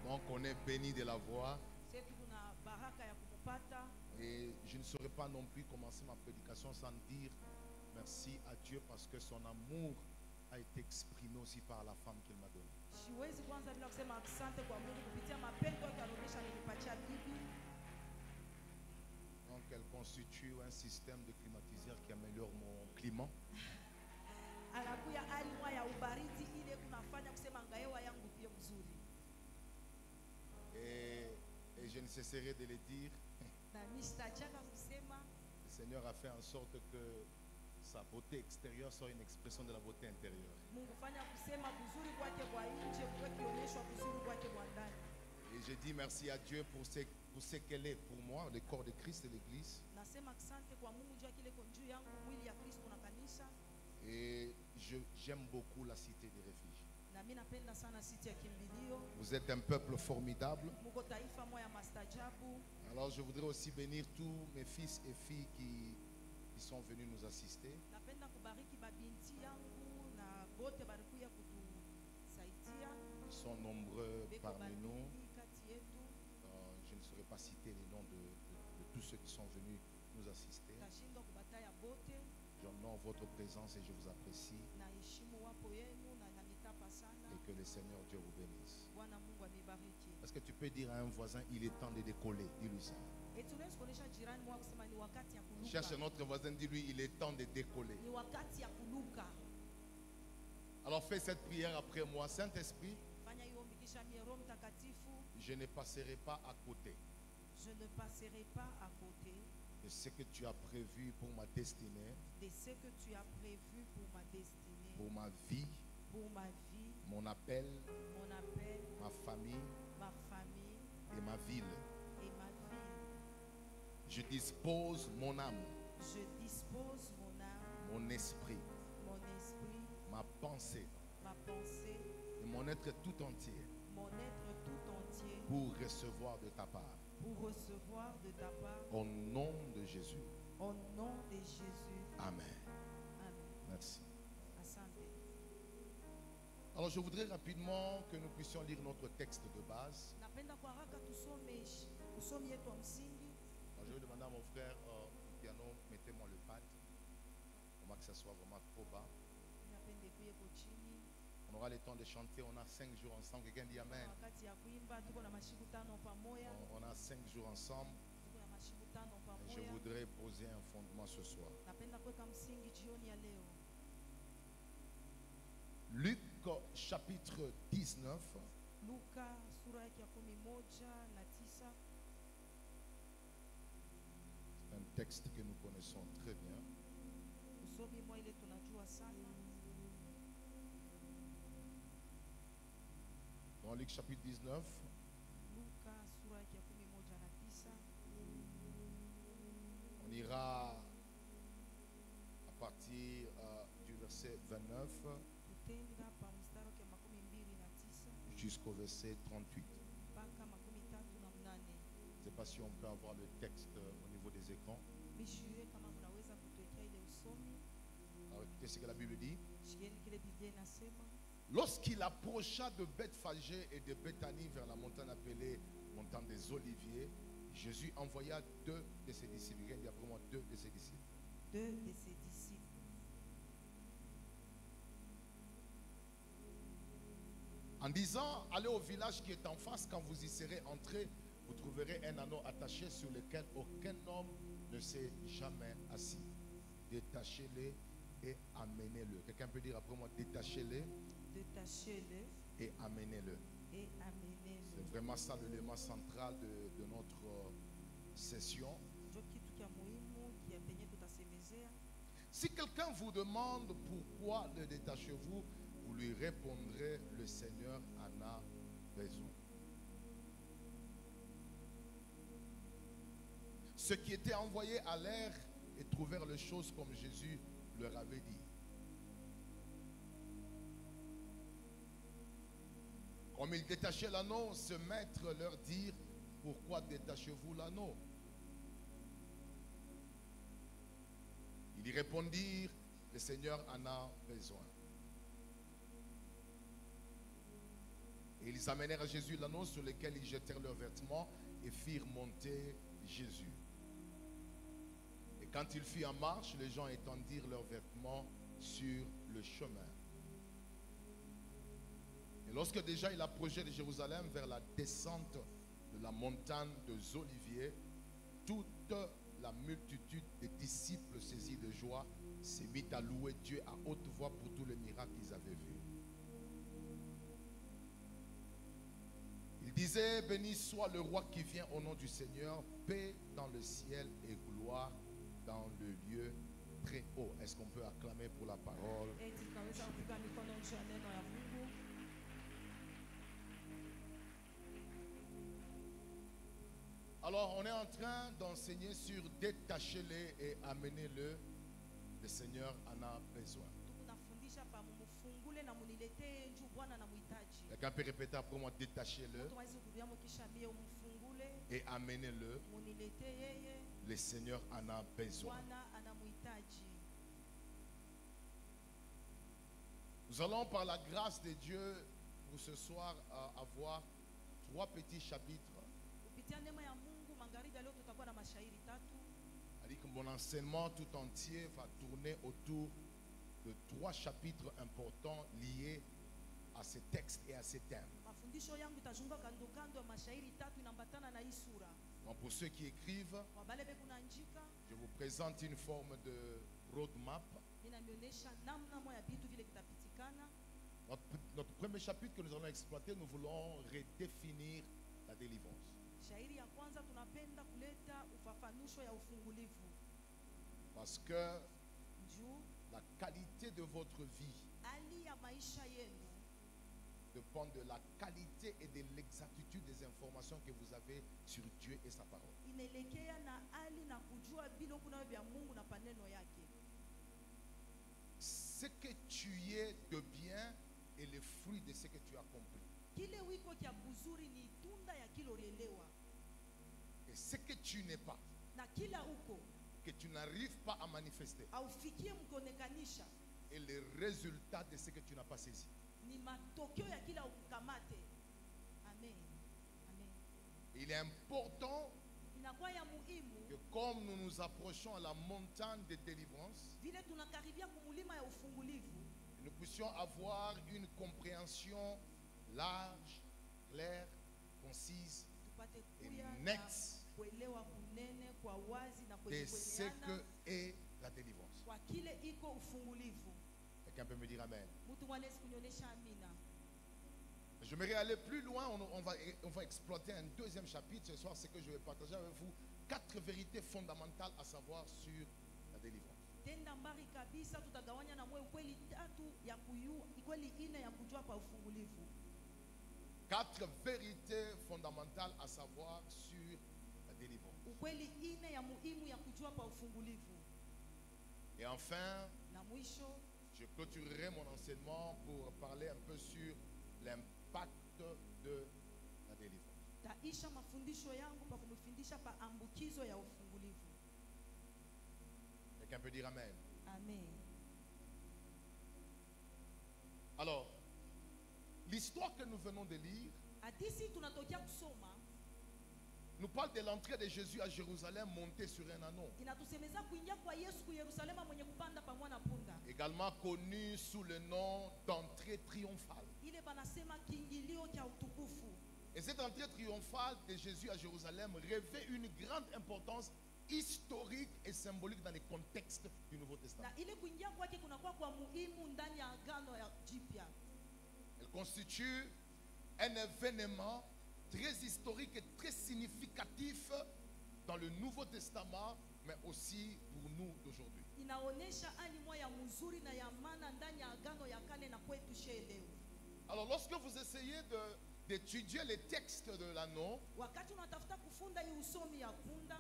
Donc on est béni de la voir. Et je ne saurais pas non plus commencer ma prédication sans dire merci à Dieu parce que son amour a été exprimé aussi par la femme qu'il m'a donnée. Donc elle constitue un système de climatiseur qui améliore mon climat. Et je ne cesserai de le dire. Le Seigneur a fait en sorte que sa beauté extérieure soit une expression de la beauté intérieure. Et je dis merci à Dieu pour ce qu'elle est pour moi, le corps de Christ et l'Église. Et j'aime beaucoup la cité des réfugiés. Vous êtes un peuple formidable. Alors je voudrais aussi bénir tous mes fils et filles qui sont venus nous assister. Ils sont nombreux parmi nous. Je ne saurais pas citer les noms de tous ceux qui sont venus nous assister. J'honore votre présence et je vous apprécie. Et que le Seigneur Dieu vous bénisse. Est-ce que tu peux dire à un voisin, il est temps de décoller? Dis-lui ça. Cherche un autre voisin, dis-lui, il est temps de décoller. Alors fais cette prière après moi. Saint-Esprit, je ne passerai pas à côté. Je ne passerai pas à côté de ce que tu as prévu pour ma destinée, de ce que tu as prévu pour ma destinée, pour ma vie, mon appel, ma famille et ma ville. Je dispose mon âme, mon esprit, ma pensée et mon être tout entier pour recevoir de ta part. Au nom de Jésus. Au nom de Jésus. Amen. Amen. Merci. Asante. Alors je voudrais rapidement que nous puissions lire notre texte de base. Je vais demander à mon frère au piano, mettez-moi le pad. Pour que ça soit vraiment trop bas. On aura le temps de chanter. On a 5 jours ensemble. Quelqu'un dit Amen. On a 5 jours ensemble. Et je voudrais poser un fondement ce soir. Luc chapitre 19. C'est un texte que nous connaissons très bien. Dans Luc chapitre 19, on ira à partir du verset 29 jusqu'au verset 38. Je ne sais pas si on peut avoir le texte au niveau des écrans. Alors écoutez ce que la Bible dit. Lorsqu'il approcha de Bethphagée et de Béthanie vers la montagne appelée montagne des Oliviers, Jésus envoya 2 de ses disciples. Il y a vraiment 2 de ses disciples. 2 de ses disciples. En disant, allez au village qui est en face, quand vous y serez entrés, vous trouverez un anneau attaché sur lequel aucun homme ne s'est jamais assis. Détachez-le et amenez-le. Quelqu'un peut dire après moi, détachez-le. Détachez-le et amenez-le. Et amenez-le. C'est vraiment ça l'élément central de notre session. Si quelqu'un vous demande pourquoi le détachez-vous, vous lui répondrez, le Seigneur en a besoin. Ceux qui étaient envoyés à l'air et trouvèrent les choses comme Jésus leur avait dit. Comme ils détachaient l'anneau, ce maître leur dit, pourquoi détachez-vous l'anneau? Ils y répondirent, le Seigneur en a besoin. Et ils amenèrent à Jésus l'anneau sur lequel ils jetèrent leurs vêtements et firent monter Jésus. Et quand il fut en marche, les gens étendirent leurs vêtements sur le chemin. Et lorsque déjà il approchait de Jérusalem vers la descente de la montagne des Oliviers, toute la multitude des disciples saisis de joie s'est mis à louer Dieu à haute voix pour tous les miracles qu'ils avaient vus. Il disait, béni soit le roi qui vient au nom du Seigneur, paix dans le ciel et gloire dans le lieu très haut. Est-ce qu'on peut acclamer pour la parole? Eti tunaweza kupiga mikono juu ya neno ya Mungu. Alors, on est en train d'enseigner sur détachez-les et amenez-le. Le Seigneur en a besoin. Tunafundisha pa mumufungule na muniletee juu Bwana anamhitaji. Quelqu'un peut répéter après moi, détachez-le Mtu hawezi kurudia mkisha mie umfungule, et amenez-le. muniletee yeye. Le Seigneur en a besoin. Bwana anamhitaji. Nous allons par la grâce de Dieu pour ce soir avoir 3 petits chapitres. Kupitia neema ya Mungu magharibi ya leo tutakuwa na mashairi 3. C'est-à-dire que mon enseignement tout entier va tourner autour de 3 chapitres importants liés à ces textes et à ces thèmes. Mafundisho yangu itazunguka kando kando ya mashairi 3 inaambatana na hii sura. Donc pour ceux qui écrivent, Kwa wale kunaandika, je vous présente une forme de roadmap. ninanionyesha namna moja vitu vile vitapitikana. Notre premier chapitre que nous allons exploiter, nous voulons redéfinir la délivrance. Shairi ya kwanza tunapenda kuleta ufafanusho ya ufungulivu. Parce que Juu la qualité de votre vie hali ya maisha yenu dépend de la qualité et de l'exactitude des informations que vous avez sur Dieu et sa parole. inaelekea na hali na kujua vile kuna vya Mungu na paneno yake. Ce que tu es de bien est le fruit de ce que tu as compris. Kile wiko kya buzuri ni tunda ya kile ulielewa, Et ce que tu n'es pas, na kila uko que tu n'arrives pas à manifester, aufikie mkonekanisha est le résultat de ce que tu n'as pas saisi. ni matokeo ya kila ukamate. Amen. Amen. Et il est important Inakuwa ya muhimu que comme nous nous approchons à la montagne de délivrance, vile tunakaribia kumulima ya ufungulivu, nous puissions avoir une compréhension large, claire, concise tupate et kuya na nette kuelewa kunene kwa wazi na de ce que kwenyana est la délivrance. kwa kile iko ufungulivu. Quelqu'un peut me dire amen. Mtu mwanaweza kunionyesha amina. J'aimerais aller plus loin. On va exploiter un deuxième chapitre ce soir. C'est que je vais partager avec vous 4 vérités fondamentales à savoir sur la délivrance. Tenda mbali kabisa, tutagawanya na mwe ukweli 3 ya kuyua, ukweli 4 ya kujua pa ufungulivu. 4 vérités fondamentales à savoir sur la délivrance. Ukweli 4 ya muhimu ya kujua pa ufungulivu. Et enfin, Na mwisho je clôturerai mon enseignement pour parler un peu sur l'impact de la délivrance. taisha mafundisho yangu pa kumfundisha pa ambukizo ya ufungulivu. Quelqu'un peut dire amen. Amen. Alors, l'histoire que nous venons de lire Hadisi tunatokea kusoma nous parle de l'entrée de Jésus à Jérusalem monté sur un anneau, inatusemeza kuingia kwa Yesu ku Yerusalema mwenye kupanda pa mwana punda. également connu sous le nom d'entrée triomphale. Ile banasema kiingilio cha utukufu. Et cette entrée triomphale de Jésus à Jérusalem revêt une grande importance historique et symbolique dans les contextes du Nouveau Testament. Na ile kuingia kwake kunakuwa kwa muhimu ndani ya agano ya jipya. Elle constitue un événement très historique et très significatif dans le Nouveau Testament, mais aussi pour nous d'aujourd'hui. Inaonesha hali moja ya mzuri na ya maana ndani ya agano ya kale na kwetu leo. Alors lorsque vous essayez d'étudier les textes de l'anneau Wakati unatafuta kufunda hii usomi ya punda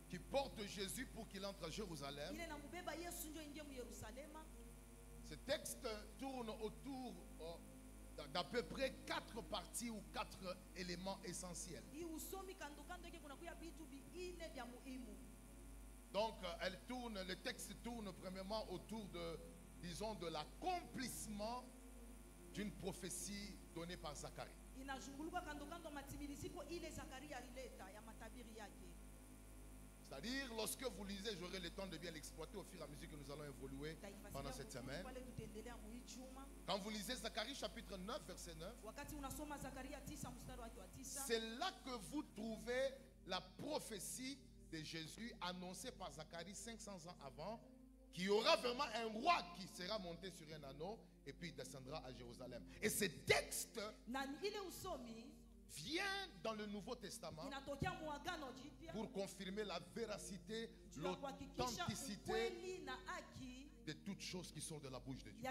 qui porte Jésus pour qu'il entre à Jérusalem, ile namubeba Yesu ndio ingie mu Yerusalema, ce texte tourne autour d'à peu près 4 parties ou 4 éléments essentiels. hii usomi kando kando yake kunakuya vitu viine vya muhimu. Donc le texte tourne premièrement autour de, disons, de l'accomplissement d'une prophétie donnée par Zacharie. inazunguluka kando kando matimiliziko ile Zakaria alileta ya matabiri yake. C'est-à-dire, lorsque vous lisez, j'aurai le temps de bien l'exploiter au fur et à mesure que nous allons évoluer pendant cette semaine. Quand vous lisez Zacharie chapitre 9, verset 9, c'est là que vous trouvez la prophétie de Jésus annoncée par Zacharie 500 ans avant, qu'il y aura vraiment un roi qui sera monté sur un anneau et puis il descendra à Jérusalem. Et ce texte vient dans le Nouveau Testament pour confirmer la véracité, l'authenticité de toutes choses qui sortent de la bouche de Dieu.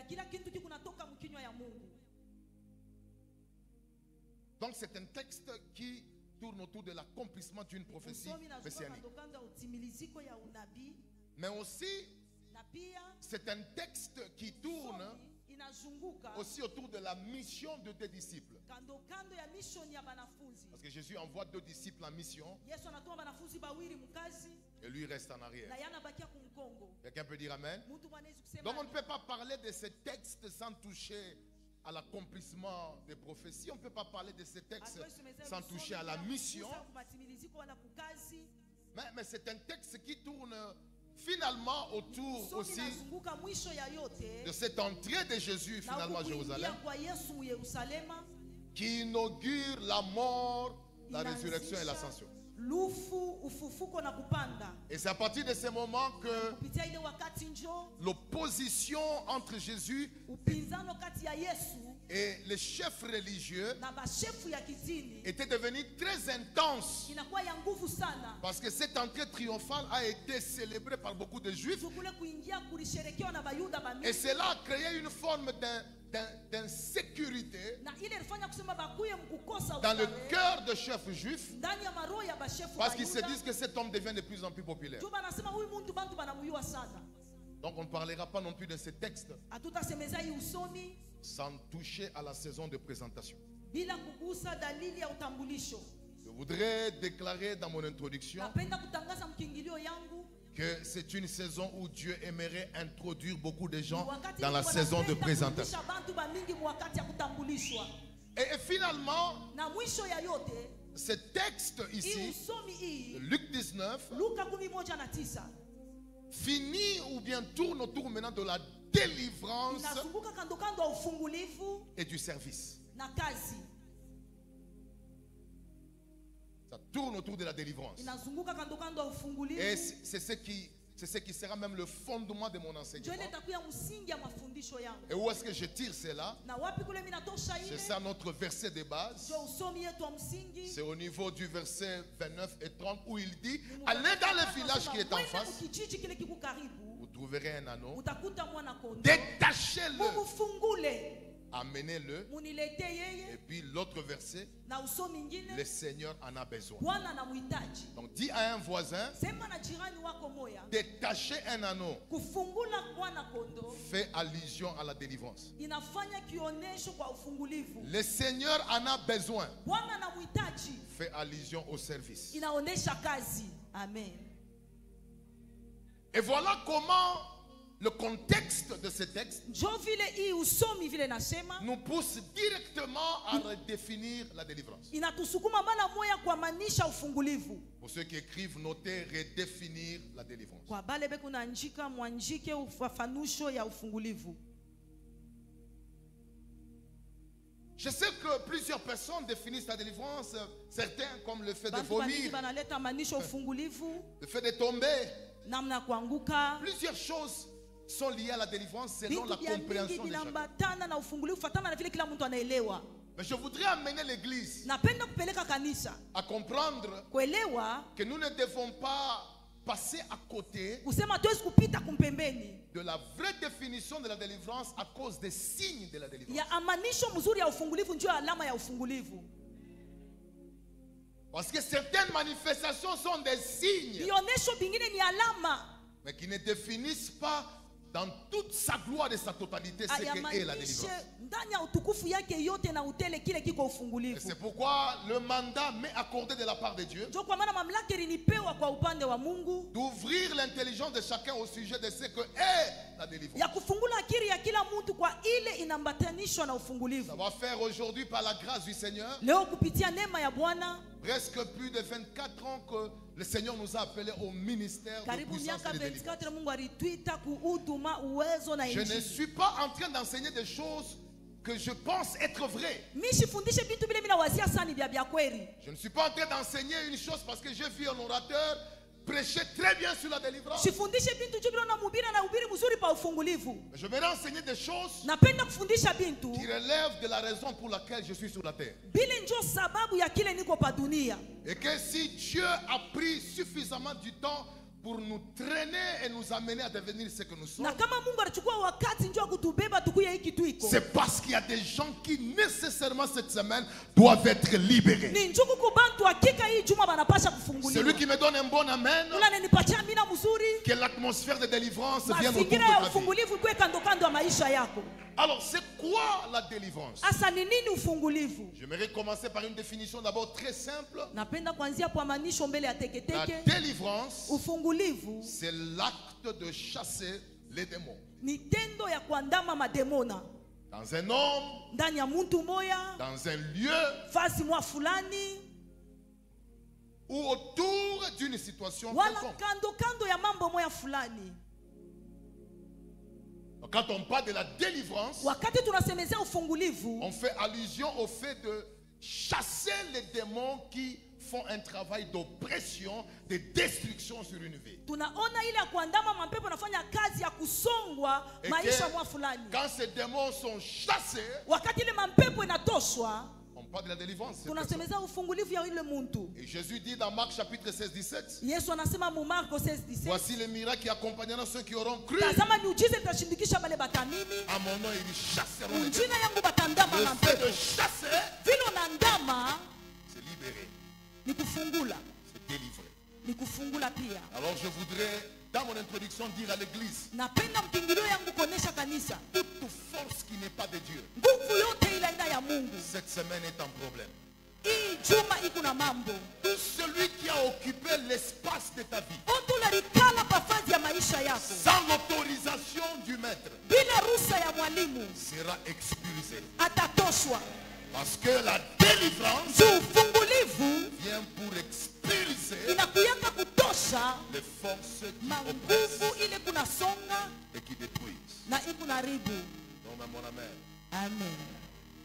Donc c'est un texte qui tourne autour de l'accomplissement d'une prophétie messianique. Mais aussi, c'est un texte qui tourne aussi autour de la mission de deux disciples. Parce que Jésus envoie deux disciples en mission et lui reste en arrière. Quelqu'un peut dire amen? Donc on ne peut pas parler de ce texte sans toucher à l'accomplissement des prophéties. On ne peut pas parler de ce texte sans toucher à la mission. Mais c'est un texte qui tourne finalement autour aussi de cette entrée de Jésus finalement à Jérusalem, qui inaugure la mort, la résurrection et l'ascension. Et c'est à partir de ce moment que l'opposition entre Jésus et les chefs religieux était devenue très intense, parce que cette entrée triomphale a été célébrée par beaucoup de Juifs, et cela a créé une forme d'insécurité dans le cœur des chefs juifs, parce qu'ils se disent que cet homme devient de plus en plus populaire. Donc on ne parlera pas non plus de ce texte sans toucher à la saison de présentation. Je voudrais déclarer dans mon introduction que c'est une saison où Dieu aimerait introduire beaucoup de gens dans la saison de présentation. Et finalement, ce texte ici, Luc 19, finit ou bien tourne autour maintenant de la délivrance et du service. Ça tourne autour de la délivrance. Et c'est ce qui sera même le fondement de mon enseignement. Et où est-ce que je tire cela? C'est ça notre verset de base. C'est au niveau du verset 29 et 30 où il dit: allez dans le village qui est en face, vous trouverez un anneau, détachez-le, amenez-le. Et puis l'autre verset, le Seigneur en a besoin. Donc dis à un voisin, détacher un anneau fait allusion à la délivrance. Le Seigneur en a besoin fait allusion au service. Amen. Et voilà comment le contexte de ce texte nous pousse directement à redéfinir la délivrance. Pour ceux qui écrivent, notez redéfinir la délivrance. Je sais que plusieurs personnes définissent la délivrance, certains comme le fait de vomir, le fait de tomber. Plusieurs choses sont liées à la délivrance selon la compréhension de chacun. Mais je voudrais amener l'église à comprendre que nous ne devons pas passer à côté de la vraie définition de la délivrance à cause des signes de la délivrance. Parce que certaines manifestations sont des signes, mais qui ne définissent pas dans toute sa gloire et sa totalité ce qu'est la ayamanishe délivrance. ndani ya utukufu yake yote na utele kile kiko Et ufungulivu. c'est pourquoi le mandat m'est accordé de la part de Dieu Ndio kwa maana mamlaka ilinipewa kwa upande wa Mungu d'ouvrir l'intelligence de chacun au sujet de ce que est la délivrance. ya kufungula akili ya kila mtu kwa ile inambatanishwa na Ça ufungulivu. va faire aujourd'hui par la grâce du Seigneur Leo kupitia neema ya Bwana presque plus de 24 ans que le Seigneur nous a appelés au ministère de karibu puissance miaka et de délivrance. 24 Mungu alituita kuhuduma uwezo na Je ne injili. suis pas en train d'enseigner des choses que je pense être vraies. Mishifundishe vitu vile mimi nawazia sana vya kweli. Je ne suis pas en train d'enseigner une chose parce que j'ai vu un orateur prêcher très bien sur la délivrance. Sifundishe bintu juu na mhubiri na ubiri mzuri pa ufungulivu. Mais je vais enseigner des choses Napenda kufundisha bintu qui relèvent de la raison pour laquelle je suis sur la terre. bile njo sababu ya kile niko pa dunia. Et que si Dieu a pris suffisamment du temps pour nous traîner et nous amener à devenir ce que nous sommes, Na kama Mungu alichukua wakati njo kutubeba tukuye hiki tuiko. c'est parce qu'il y a des gens qui nécessairement cette semaine doivent être libérés. Ni njuku kubantu hakika hii juma banapasha Celui kufunguliwa. qui me donne un bon amen, Ula nenipatia mina mzuri. que l'atmosphère de délivrance vienne autour de Mazingira ya ta vie. ufungulivu kwe kando kando ya maisha yako. Alors, c'est quoi la délivrance? Asa ni nini ufungulivu? J'aimerais commencer par une définition d'abord très simple. Napenda kuanzia kwa manisho mbele ya La teketeke. délivrance, Ufungulivu c'est l'acte de chasser les démons. ni tendo ya kuandama mademona Dans un homme, ndani ya mtu moya, dans un lieu fasi mwa fulani, ou autour d'une situation wala quelconque. kando kando ya mambo moya fulani. Donc, quand on parle de la délivrance, Wakati tunasemezea ufungulivu, on fait allusion au fait de chasser les démons qui font un travail d'oppression, de destruction sur une vie. tunaona ile ya kuandama mapepo nafanya kazi ya kusongwa Et maisha que mwa fulani. quand ces démons sont chassés, Wakati ile mapepo inatoshwa, on parle de la délivrance. cette personne. tunasemezea ufungulivu ya ile muntu. Et Jésus dit dans Marc chapitre 16, 17, Yesu anasema mu Marko 16:17, voici les miracles qui accompagneront ceux qui auront cru. tazama miujiza itashindikisha bale batamini, À mon nom, ils chasseront les démons. njina yangu batandama Le fait mapepo. de chasser, Vile na ndama c'est libérer, ni kufungula, c'est délivrer. ni kufungula pia. Alors je voudrais, dans mon introduction, dire à l'église, Napenda mkingilio yangu kuonesha kanisa, toute force qui n'est pas de Dieu, nguvu yote ile ina ya Mungu. cette semaine est en problème. Hii juma iko na mambo. Tout celui qui a occupé l'espace de ta vie, Otu lalikala pafazi ya maisha yako sans l'autorisation du maître, bila ruhusa ya mwalimu sera expulsé. atatoshwa. Parce que la délivrance Juu ufungulivu vient pour expulser inakuyaka kutosha les forces qui manguvu oppressent ile kunasonga et qui détruisent. na ikunaribu. Donc, mon amen. Amen.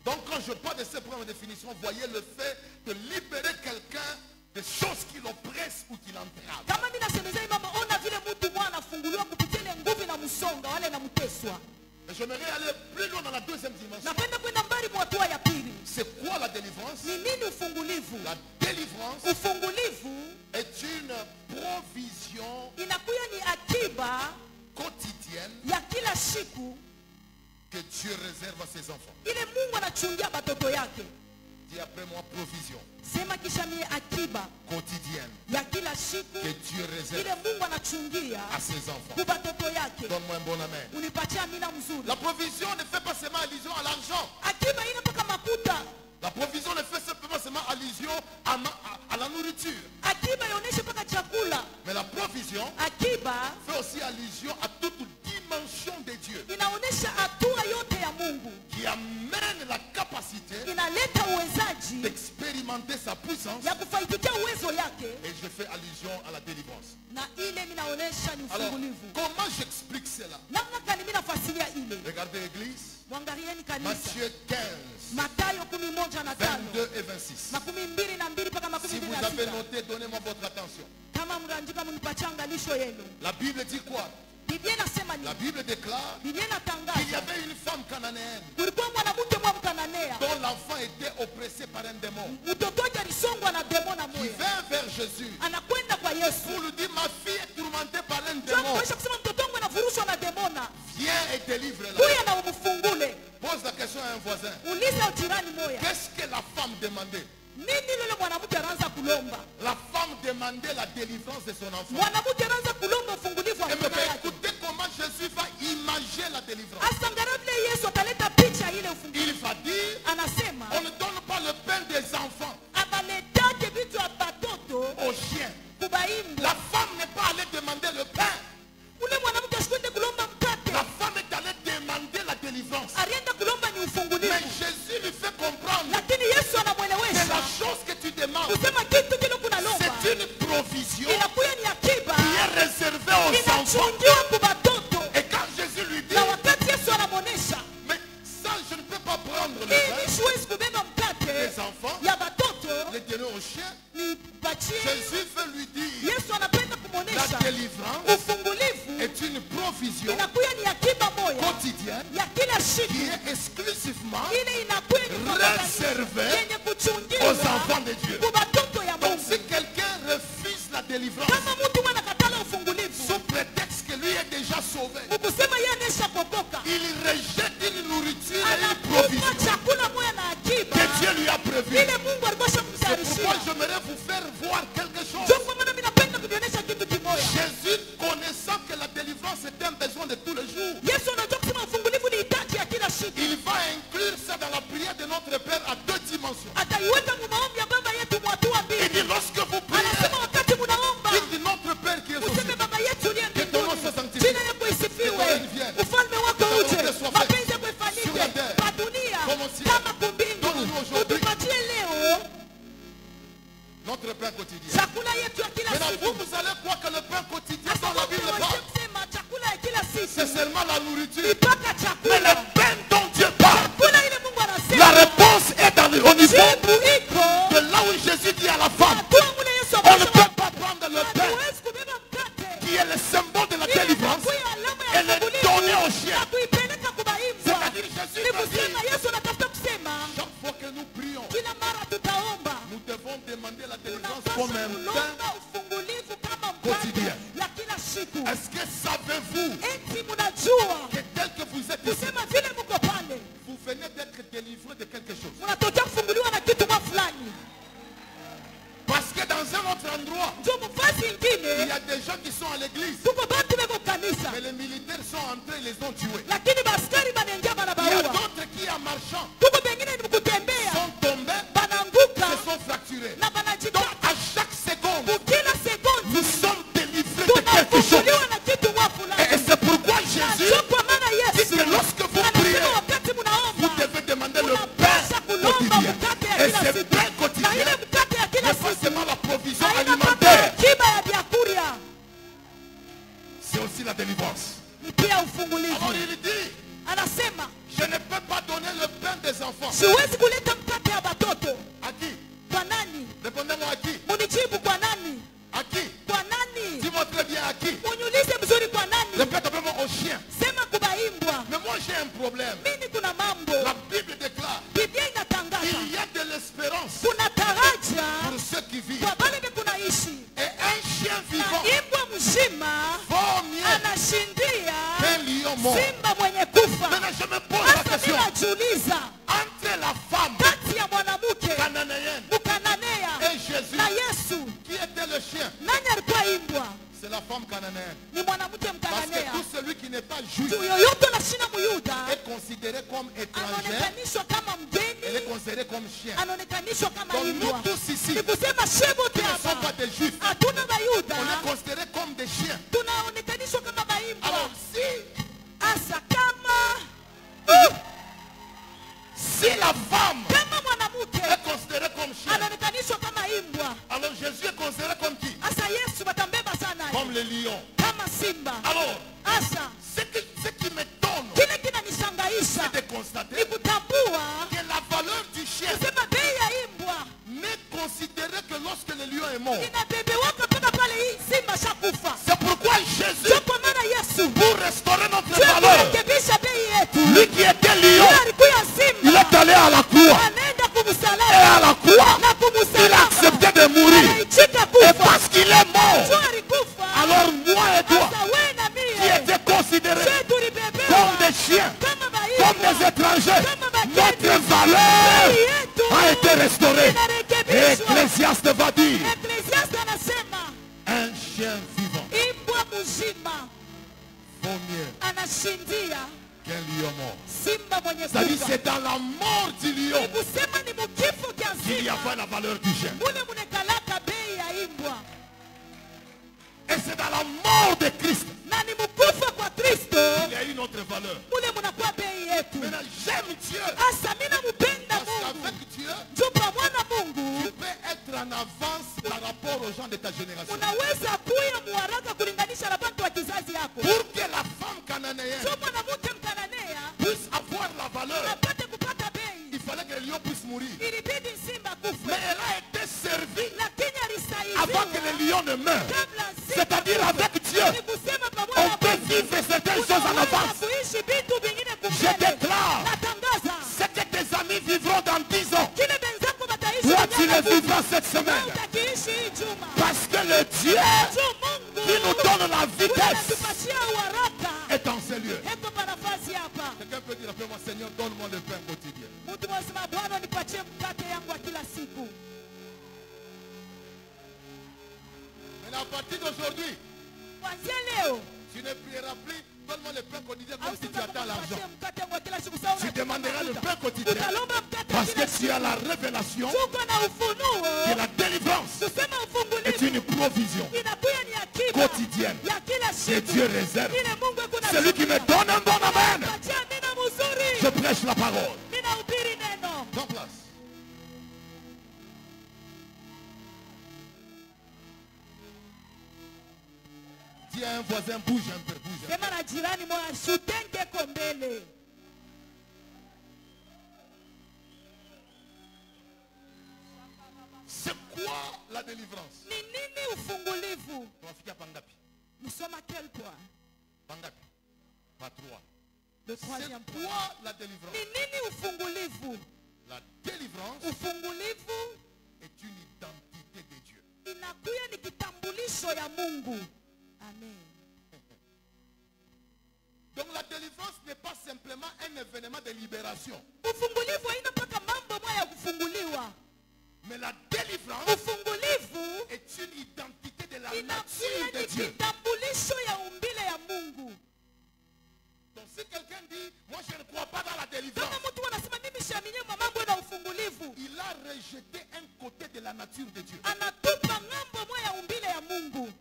Donc, quand je parle de ces premières définitions, voyez le fait de libérer quelqu'un des choses qui l'oppressent ou qui l'entravent. Kama mimi nasemezea mama, ona vile mtu mwana afunguliwa kupitia ile nguvu na msonga wale na mteswa. Et j'aimerais aller plus loin dans la deuxième dimension. Napenda kwenda mbali kwa hatua ya pili. C'est quoi la délivrance? Ni nini ufungulivu? La délivrance Ufungulivu est une provision inakuya ni akiba quotidienne ya kila siku que Dieu réserve à ses enfants. ile Mungu anachungia batoto yake. Dis après moi provision Sema kisha ni akiba quotidienne ya kila siku que Dieu réserve ile Mungu anachungia à ses enfants. kwa batoto yake. Donne-moi un bon amen. Unipatia mina mzuri. La provision ne fait pas seulement allusion à l'argent. Akiba ina mpaka makuta. La provision ne fait simplement seulement allusion à la nourriture. Akiba ioneshe mpaka chakula. Mais la provision Akiba fait aussi allusion à toute dimension de Dieu inaonesha hatua yote ya Mungu, qui amène la capacité inaleta uwezaji d'expérimenter sa puissance. ya kufaidikia uwezo yake, Et je fais allusion à la délivrance. na ile minaonesha ni Alors, ufungulivu. comment j'explique cela? Namna gani mimi nafasiria ile? Regardez l'église. Mwangalieni kanisa. Matthieu 15, Mathayo 11:5 22 et 26. 22 mpaka Si vous avez 26. noté, donnez-moi votre attention. Kama mnaandika mnipatie angalisho yenu. La Bible dit quoi? Biblia inasema La nini? Bible déclare Biblia qu'il y inatangaza avait une femme cananéenne kulikuwa mwanamke mwa Mkananea, dont l'enfant était oppressé par un démon mtoto wake alisongwa na demona qui moya. vint vers Jésus Anakwenda kwa Yesu. pour lui dire, ma fille est tourmentée par un Sio démon. kuisha kusema mtoto wangu anafurushwa na demona. Viens et délivre-la. Huyu na umfungule. Pose la question à un voisin. Uliza jirani moya. Qu'est-ce que la femme demandait? Nini lile mwanamke anaanza kulomba? La femme demandait la délivrance de son enfant. Mwanamke anaanza kulomba ufungulivu wa Et mtoto me wake. écoutez comment Jésus va imaginer imager la délivrance. Asangalia vile Yesu ataleta picha ile ufungulivu. Il va dire, Anasema on ne donne pas le pain des enfants abaletake vitu ya batoto aux chiens. kubaimbwa. La femme n'est pas allée demander le pain. Ule mwanamke asikwende kulomba mkate. La femme est allée demander la délivrance. Alienda kulomba ni Mais ufungulivu. Jésus lui fait comprendre Lakini Yesu que anamwelewesha la chose que tu demandes, kusema kitu kile kunalomba c'est une provision inakuya ni akiba qui est réservée aux enfants. inachungiwa kwa batoto. Et quand Jésus lui dit, Na wakati Yesu anamuonesha mais ça je ne peux pas prendre le hii pain siwezi kubeba mkate des enfants, ya batoto les donner aux chiens. ni bachie. Jésus veut lui dire, Yesu anapenda la kumuonesha délivrance ufungulivu est une provision inakuya ni akiba moya quotidienne ya kila qui siku est exclusivement ile inakuya ni réservée yenye aux kuchungiwa enfants de Dieu. kwa batoto ya Donc Mungu. si quelqu'un refuse la délivrance Kama mtu mwana katala ufungulivu sous prétexte que lui est déjà sauvé, ukusema yeye anesha kuokoka, il rejette une nourriture et une anakupa provision chakula moya na akiba que Dieu lui a prévu. ile Mungu alikuwa C'est pourquoi shamtayarishia. j'aimerais vous faire voir quelque chose. Ndio kwa maana mimi napenda kujionyesha kitu kimoja. Jésus, connaissant que la délivrance est un besoin de tous les jours, Yesu anajua kusema ufungulivu ni hitaji ya kila siku. il va inclure ça dans la prière de notre Père à deux dimensions. Ataiweka mu maombi ya baba yetu mwatua Il mbili. dit lorsque vous priez, Anasema wakati munaomba il dit notre Père qui est aux useme cieux, baba yetu uliye que ton nom mbinguni, soit sanctifié, jina lako que isifiwe, ton règne vienne, ufalme wako que ta uje, volonté soit faite mapenzi yako sur ifanyike la terre kwa dunia comme au ciel. kama kumbingu. Donne-nous aujourd'hui Utupatie leo notre pain quotidien. chakula yetu ya kila Maintenant, siku. vous allez croire que le pain quotidien Sasa dont la wote Bible waje parle, kusema chakula ya kila c'est siku seulement la nourriture. mpaka Mais chakula. le pain dont Dieu parle, Chakula ile Mungu la anasema réponse est au niveau jibu iko de là où Jésus dit à la femme, hatua mule Yesu on ne amesema peut pas prendre le pain hatuwezi kubeba mkate qui est le symbole de la ile délivrance inakuwa alama et ya le ufungulivu donner aux chiens. na kuipeleka kubaimbwa. C'est-à-dire Jésus Ni va kusema dire, Yesu anatafuta kusema chaque fois que nous prions, kila mara tutaomba nous devons demander la délivrance tunapaswa comme un pain. kulomba ufungulivu kama mkate quotidien. ya kila siku. Est-ce que savez-vous Eti munajua que tel que vous êtes ici, kusema vile muko pale vous venez d'être délivré de quelque chose? munatokea kufunguliwa na kitu mwa fulani. Parce que dans un autre endroit, Ndio mfasi il ingine y a des gens qui sont à l'église, tuko batu beko kanisa, mais les militaires sont entrés et les ont tués. lakini baskari banaingia Il y a banabaua. d'autres qui, en marchant, Tuko bengine ni mkutembea sont tombés, banaanguka se sont fracturés. na Donc, banajikata. à chaque seconde, Kila sekondi nous sommes délivrés de quelque chose. tunafunguliwa na kitu mwa Et fulani. c'est pourquoi Jésus Ndio kwa maana dit Yesu que lorsque vous anasema priez, wakati vous munaomba devez demander le unapasha pain kulomba quotidien. mkate ya Et kila ce siku. pain Na ile quotidien mkate ya kila n'est pas siku seulement la provision haina mpaka alimentaire, akiba ya vyakulia, c'est aussi la délivrance. ni pia Alors ufungulivu. il dit, Anasema je ne peux pas donner le pain des enfants. siwezi kuleta mkate ya batoto. À qui? Kwa nani? Répondez-moi à qui? Munijibu kwa nani? À qui? Kwa nani? Dis-moi très bien à qui? Uniulize mzuri kwa nani? Répète vraiment aux chiens. Sema kubaimbwa. Mais moi j'ai un problème. Mimi kuna mambo. La Bible déclare, Biblia inatangaza il y a de l'espérance kuna taraja pour ceux qui vivent. kwa wale kunaishi. Et un chien Na vivant imbwa mzima vaut mieux anashindia qu'un lion mort. simba mwenye kufa. Maintenant je me pose la Sasa question. mimi najiuliza Entre la femme kati ya mwanamke cananéenne Mkananea et Jésus, na Yesu, qui était le chien? nani alikuwa imbwa? C'est la femme cananéenne. Ni mwanamke Parce que Mkananea. tout celui qui n'est pas juif Mtu yoyote anashina Muyuda est considéré comme étranger. anaonekanishwa kama Elle est mgeni, considérée comme chien. anaonekanishwa kama Donc nous imbwa. tous ici, Ni kusema shebote qui ne sont pas hapa des juifs, hatuna on Bayuda, est considérés comme des chiens. tunaonekanishwa kama baimbwa. Alors Asa kama si la femme mwanamke est considérée comme chien, anaonekanishwa kama imbwa, alors Jésus est considéré comme qui? asa Yesu watambeba sana Comme le lion. kama simba. Alors, Asa ce qui m'étonne, kile kinanishangaisha c'est de ni constater kutambua que la valeur du chien kusema bei ya imbwa n'est considérée que lorsque le lion est mort. inabebewaka mpaka pale hii simba shakufa. C'est pourquoi Jésus, Ndio kwa maana Yesu pour restaurer notre Dieu valeur, kurekebisha bei yetu, lui qui était lion, yeye alikuwa il simba, est allé à la croix. anaenda Et à kumsalaba la croix, na il a kumsalaba, accepté de mourir. anaichika Et kufa. parce qu'il est mort, Ndio alikufa. alors moi et toi, Sasa wewe na qui mie étaient considérés sisi tulibebewa comme des chiens, kama comme baimbwa, des étrangers, kama bageni. notre valeur Bei yetu a été restaurée. inarekebishwa. Ecclésiaste va dire, Ecclesiastes anasema un chien vivant imbwa mzima vaut mieux anashindia mwenye Ça dit, kufa. c'est dans la mort du lion Ni kusema ni mukifo kya qu'il y simba. avait la valeur du gemme. Mule munekalaka bei ya imbwa. Et c'est dans la mort de Christ Na ni mukufa kwa Kristo. qu'il y a une autre valeur. Mule munakuwa bei yetu. Maintenant, j'aime Dieu. Asa mina mupenda Parce Mungu. qu'avec Dieu, Jumpa mwana Mungu. tu peux être en avance par rapport aux gens de ta génération. Unaweza kuya muharaka kulinganisha na bantu wa kizazi yako. Pour que la femme cananéenne So mwanamke mkananea puisse avoir la valeur, apate kupata bei. il fallait que le lion puisse mourir. Ilibidi simba Mais kufe. elle a été servie Lakini avant que alisaidiwa le lion ne meure. kabla simba C'est-à-dire avec Dieu, ni kusema pamoja on na peut Mungu. vivre certaines choses en Unaweza avance. kuishi vitu vingine Je kumbele. déclare, Natangaza ce que tes amis vivront dans 10 ans, kile benzako bataishi toi tu miaka le kumi. vivras cette Wewe semaine. utakiishi hii juma. Parce que le Dieu Juu Mungu qui nous donne la Mungu vitesse anatupatia uharaka. est en ce lieu. Eko pa nafasi hapa. Quelqu'un peut dire après moi, Seigneur, donne-moi le pain quotidien. Mtu mwasema Bwana nipatie mkate yangu wa kila siku. Mais à partir d'aujourd'hui, Kuanzia leo tu ne prieras plus, donne-moi le pain quotidien comme si tu hautaanza attends l'argent. kupatia mkate yangu wa kila siku sawa Tu unataka demanderas le mafuta. pain quotidien Utalomba mkate wa parce kila que tu as siku. la révélation Tuko na que ufunuo. la délivrance Tuseme est ufungulivu. une provision Inakuya ni akiba quotidienne ya kila que siku. Dieu réserve. Ile Mungu kuna Celui qui me donne un bon amen, Patia neno mzuri. je prêche la parole. Ninahubiri neno. Prends place. Dis à un voisin, bouge un peu, bouge un peu. Sema na jirani moja shutenge kombele. C'est quoi la délivrance? Ni nini ufungulivu? Tunafikia pangapi? Nous sommes à quel point? Pangapi? Pas 3. Le C'est troisième point. quoi la délivrance? Ni nini ufungulivu? La délivrance Ufungulivu est une identité de Dieu. inakuya ni kitambulisho ya Mungu. Amen. Donc la délivrance n'est pas simplement un événement de libération. Ufungulivu haina mpaka mambo moja ya kufunguliwa. Mais la délivrance Ufungulivu est une identité de la inakuya nature de ni Dieu. kitambulisho ya umbile ya Mungu. Donc si quelqu'un dit, moi je ne crois pas dans la délivrance, Kama mtu anasema mimi siaminie mambo na ufungulivu, il a rejeté un côté de la nature de Dieu. anatupa ng'ambo moja ya umbile ya Mungu.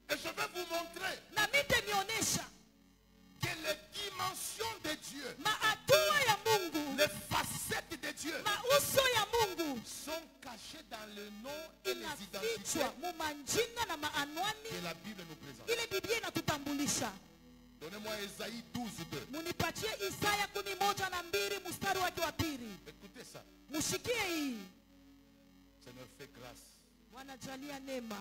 Et je vais vous montrer Na nitanionyesha que les dimensions de Dieu, maatua ya Mungu, les facettes de Dieu mauso ya Mungu sont cachées dans le nom et les identités inafichwa mu manjina na maanwani que la Bible nous présente. ile Biblia inatutambulisha. Donnez-moi Ésaïe 12:2. Munipatie Isaya 11:2 mstari wake wa pili. Écoutez ça. Mushikie hii. Seigneur, fais grâce. Bwana jalia neema,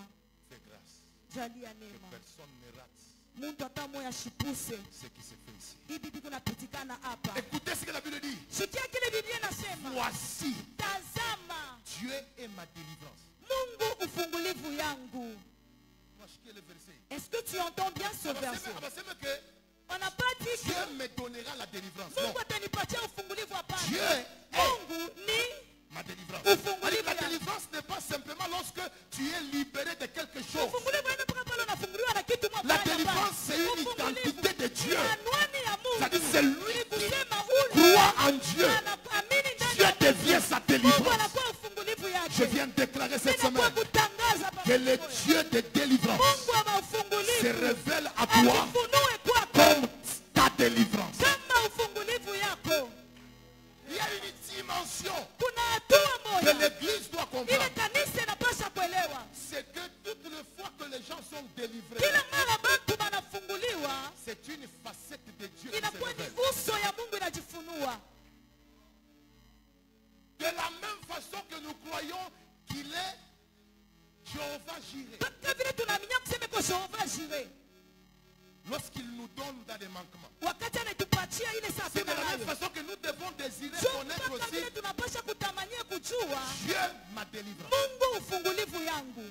Fais grâce. jalia Que neema. personne ne rate Muntu hata moya shipuse. ce qui se fait ici. Hii Biblia kunapitikana hapa. Écoutez ce que la Bible dit. Shikia kile Biblia inasema. Voici, Tazama, Dieu est ma délivrance. Mungu ufungulivu yangu. Moi, je le verset. Est-ce que tu entends bien ce verset? Abaseme que On n'a pas dit Dieu que me donnera la délivrance. Non, Mungu atanipatia ufungulivu hapana. Dieu est Mungu ni ma délivrance. ufungulivu La yangu. délivrance n'est pas simplement lorsque tu es libéré de quelque chose. Ufungulivu haina mpaka pale unafunguliwa na kitu moja. La délivrance, c'est une identité de Dieu. Anwani ya Mungu. C'est-à-dire, c'est lui Ni qui kusema ule croit en Dieu. anaamini ndani Dieu ya Mungu. devient sa Mungu délivrance. anakuwa ufungulivu yake. Je viens de déclarer cette Ninakuwa semaine kutangaza que le pamoja. Dieu de délivrance Mungu ama se ufungulivu. révèle à toi Ajifunue kwako comme ta délivrance. kama ufungulivu yako. Il y a une dimension Kuna hatua que moja l'église doit ile comprendre. kanisa inapasha kuelewa. C'est que toutes les fois que les gens sont délivrés, Kila mara bantu banafunguliwa, c'est une facette de Dieu qui se inakuwa ni révèle. uso ya Mungu inajifunua. De la même façon que nous croyons qu'il est Jéhovah Jireh. Kama vile tunaamini kusema kwa Jehova Jireh. Lorsqu'il nous donne dans des manquements. Wakati anatupatia ile saa C'est de la même tunayo. façon que nous devons désirer So, connaître mpaka aussi vile tunapasha kutamania kujua Dieu ma délivrance. Mungu ufungulivu yangu.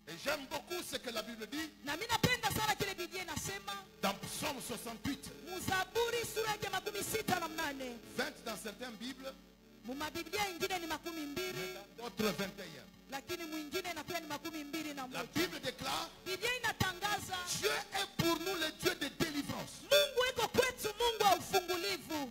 Et j'aime beaucoup ce que la Bible dit Na mimi napenda sana kile Biblia inasema dans Psaume 68, Muzaburi sura ya 68 na 8. 20 dans certaines Bibles, Mumabiblia ingine ni 20. Dans d'autres 21. Lakini mwingine inakuwa ni 21. La Bible déclare, Biblia inatangaza Dieu est pour nous le Dieu de délivrance. Mungu iko kwetu, Mungu wa ufungulivu.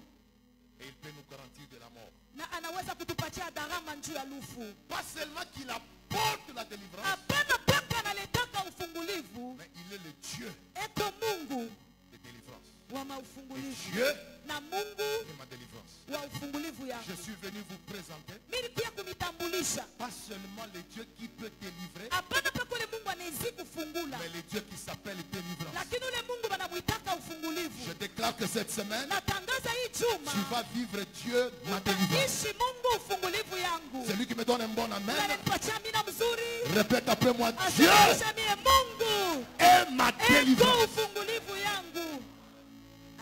Et il peut nous garantir de la mort. Na anaweza kutupatia dharama njuu ya lufu. Pas seulement qu'il apporte la délivrance, Hapana paka analetaka ufungulivu. mais il est le Dieu Eko Mungu de délivrance. wa Et maufungulivu. Dieu Na Mungu est ma délivrance. wa ufungulivu Je yangu. suis venu vous présenter Mimi pia kunitambulisha. pas seulement le Dieu qui peut délivrer, Hapana paka ule Mungu anaweza kufungula. mais le Dieu qui s'appelle délivrance. Lakini ule Mungu wanamuitaka ufungulivu. Je déclare que cette semaine, Natangaza hii juma. tu vas vivre Dieu ma délivrance. Ishi Mungu ufungulivu yangu. Celui qui me donne un bon amen, Unanipatia mina mzuri. répète après moi, Dieu Asante mie Mungu. est ma Eko délivrance. ufungulivu yangu.